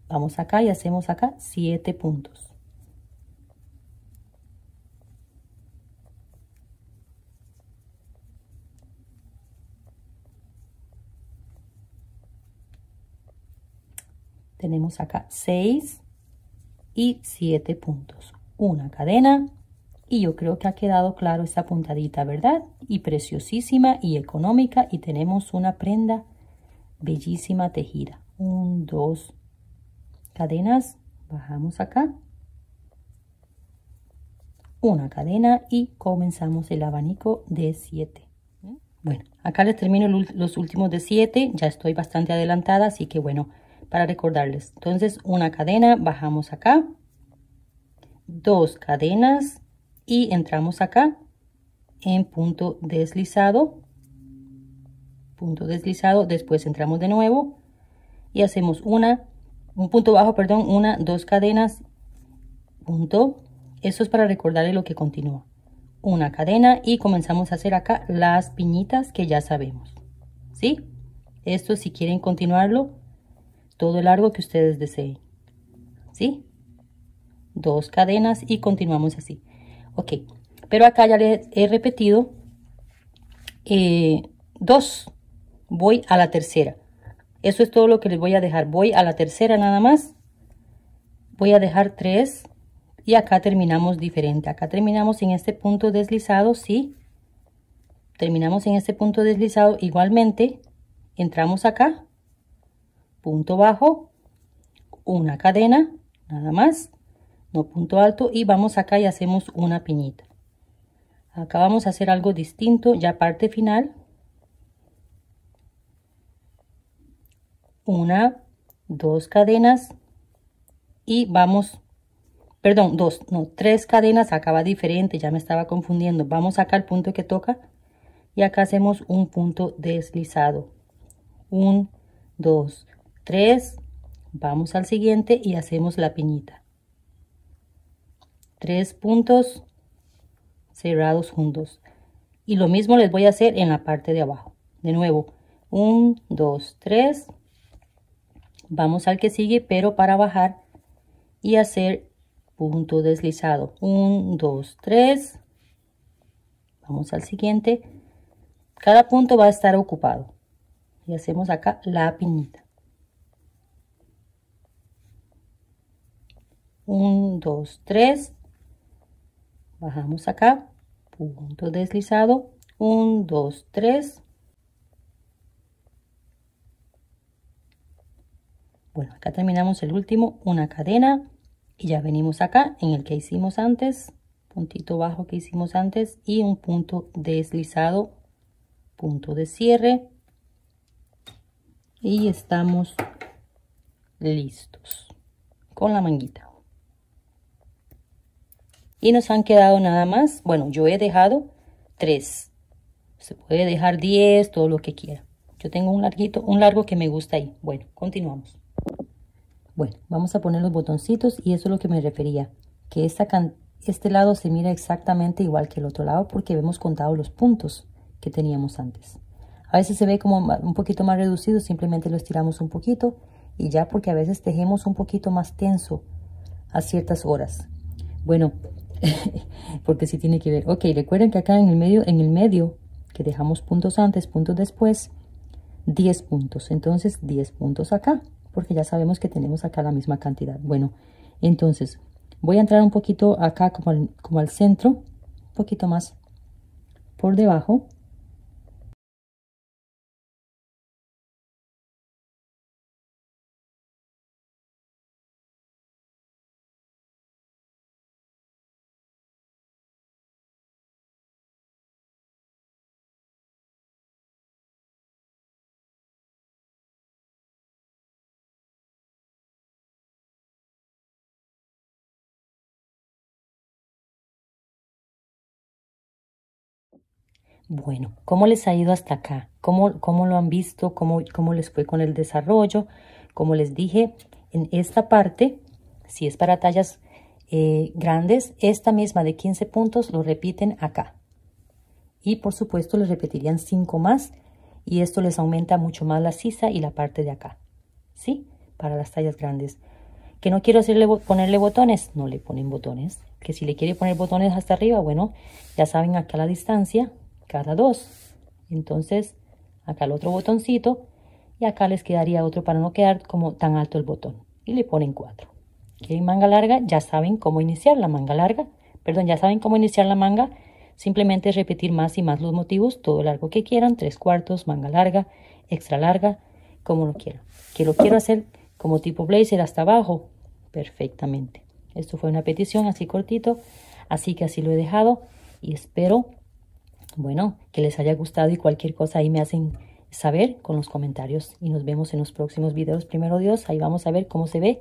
vamos acá y hacemos acá 7 puntos. Tenemos acá 6 y 7 puntos, una cadena y yo creo que ha quedado claro esta puntadita, ¿verdad? Y preciosísima y económica y tenemos una prenda bellísima tejida. 1, 2 cadenas, bajamos acá, una cadena y comenzamos el abanico de 7. Bueno, acá les termino los últimos de 7, ya estoy bastante adelantada, así que bueno, para recordarles, entonces una cadena, bajamos acá, 2 cadenas y entramos acá en punto deslizado, después entramos de nuevo y hacemos un punto bajo, perdón, 1, 2 cadenas, punto, esto es para recordarles lo que continúa, una cadena y comenzamos a hacer acá las piñitas que ya sabemos, ¿sí? Esto si quieren continuarlo todo el largo que ustedes deseen, ¿sí? 2 cadenas y continuamos así. Ok, pero acá ya les he repetido 2. Voy a la tercera. Eso es todo lo que les voy a dejar. Voy a la tercera nada más. Voy a dejar 3 y acá terminamos diferente. Acá terminamos en este punto deslizado, ¿sí? Terminamos en este punto deslizado igualmente. Entramos acá. Punto bajo, una cadena, nada más, no punto alto y vamos acá y hacemos una piñita. Acá vamos a hacer algo distinto, ya parte final. 1, 2 cadenas y vamos, perdón, 3 cadenas, acá va diferente, ya me estaba confundiendo. Vamos acá al punto que toca y acá hacemos un punto deslizado. 1, 2, 3, vamos al siguiente y hacemos la piñita. 3 puntos cerrados juntos. Y lo mismo les voy a hacer en la parte de abajo. De nuevo, 1, 2, 3. Vamos al que sigue, pero para bajar y hacer punto deslizado. 1, 2, 3. Vamos al siguiente. Cada punto va a estar ocupado. Y hacemos acá la piñita. 1, 2, 3, bajamos acá, punto deslizado, 1, 2, 3. Bueno, acá terminamos el último, una cadena y ya venimos acá en el que hicimos antes, puntito bajo que hicimos antes y un punto deslizado, punto de cierre y estamos listos con la manguita. Y nos han quedado nada más, bueno, yo he dejado 3, se puede dejar 10, todo lo que quiera. Yo tengo un largo que me gusta ahí. Bueno, continuamos. Bueno, vamos a poner los botoncitos y eso es lo que me refería, que este lado se mira exactamente igual que el otro lado porque hemos contado los puntos que teníamos antes. A veces se ve como un poquito más reducido, simplemente lo estiramos un poquito y ya, porque a veces tejemos un poquito más tenso a ciertas horas. Bueno, porque sí tiene que ver. Ok, recuerden que acá en el medio que dejamos puntos antes, puntos después, 10 puntos. Entonces 10 puntos acá, porque ya sabemos que tenemos acá la misma cantidad. Bueno, entonces voy a entrar un poquito acá como al centro, un poquito más por debajo. Bueno, ¿cómo les ha ido hasta acá? ¿Cómo lo han visto? ¿Cómo les fue con el desarrollo? Como les dije, en esta parte, si es para tallas grandes, esta misma de 15 puntos lo repiten acá. Y por supuesto les repetirían 5 más y esto les aumenta mucho más la sisa y la parte de acá. ¿Sí? Para las tallas grandes. Que no quiero ponerle botones, no le ponen botones. Que si le quiere poner botones hasta arriba, bueno, ya saben acá la distancia, cada 2. Entonces, acá el otro botoncito y acá les quedaría otro para no quedar como tan alto el botón. Y le ponen 4. ¿Quieren manga larga? Ya saben cómo iniciar la manga larga. Perdón, ya saben cómo iniciar la manga. Simplemente repetir más y más los motivos, todo largo que quieran, 3/4, manga larga, extra larga, como lo quieran. Que lo quiero hacer como tipo blazer hasta abajo, perfectamente. Esto fue una petición así cortito, así que así lo he dejado y espero, bueno, que les haya gustado y cualquier cosa ahí me hacen saber con los comentarios y nos vemos en los próximos videos. Primero Dios, ahí vamos a ver cómo se ve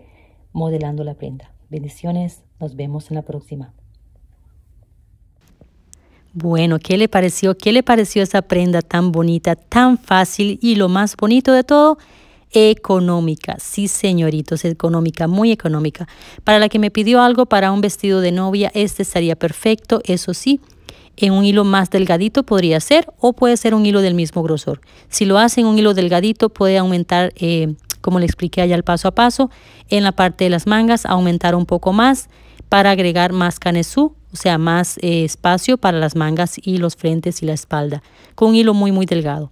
modelando la prenda. Bendiciones, nos vemos en la próxima. Bueno, ¿qué le pareció? ¿Qué le pareció esa prenda tan bonita, tan fácil y lo más bonito de todo? Económica, sí señoritos, económica, muy económica. Para la que me pidió algo para un vestido de novia, este estaría perfecto, eso sí, en un hilo más delgadito podría ser o puede ser un hilo del mismo grosor. Si lo hace en un hilo delgadito puede aumentar, como le expliqué allá el paso a paso, en la parte de las mangas aumentar un poco más para agregar más canesú, o sea, más espacio para las mangas y los frentes y la espalda, con un hilo muy, muy delgado.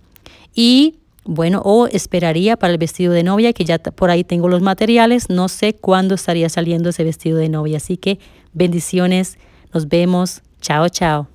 Y bueno, o esperaría para el vestido de novia, que ya por ahí tengo los materiales. No sé cuándo estaría saliendo ese vestido de novia. Así que bendiciones, nos vemos. Chao, chao.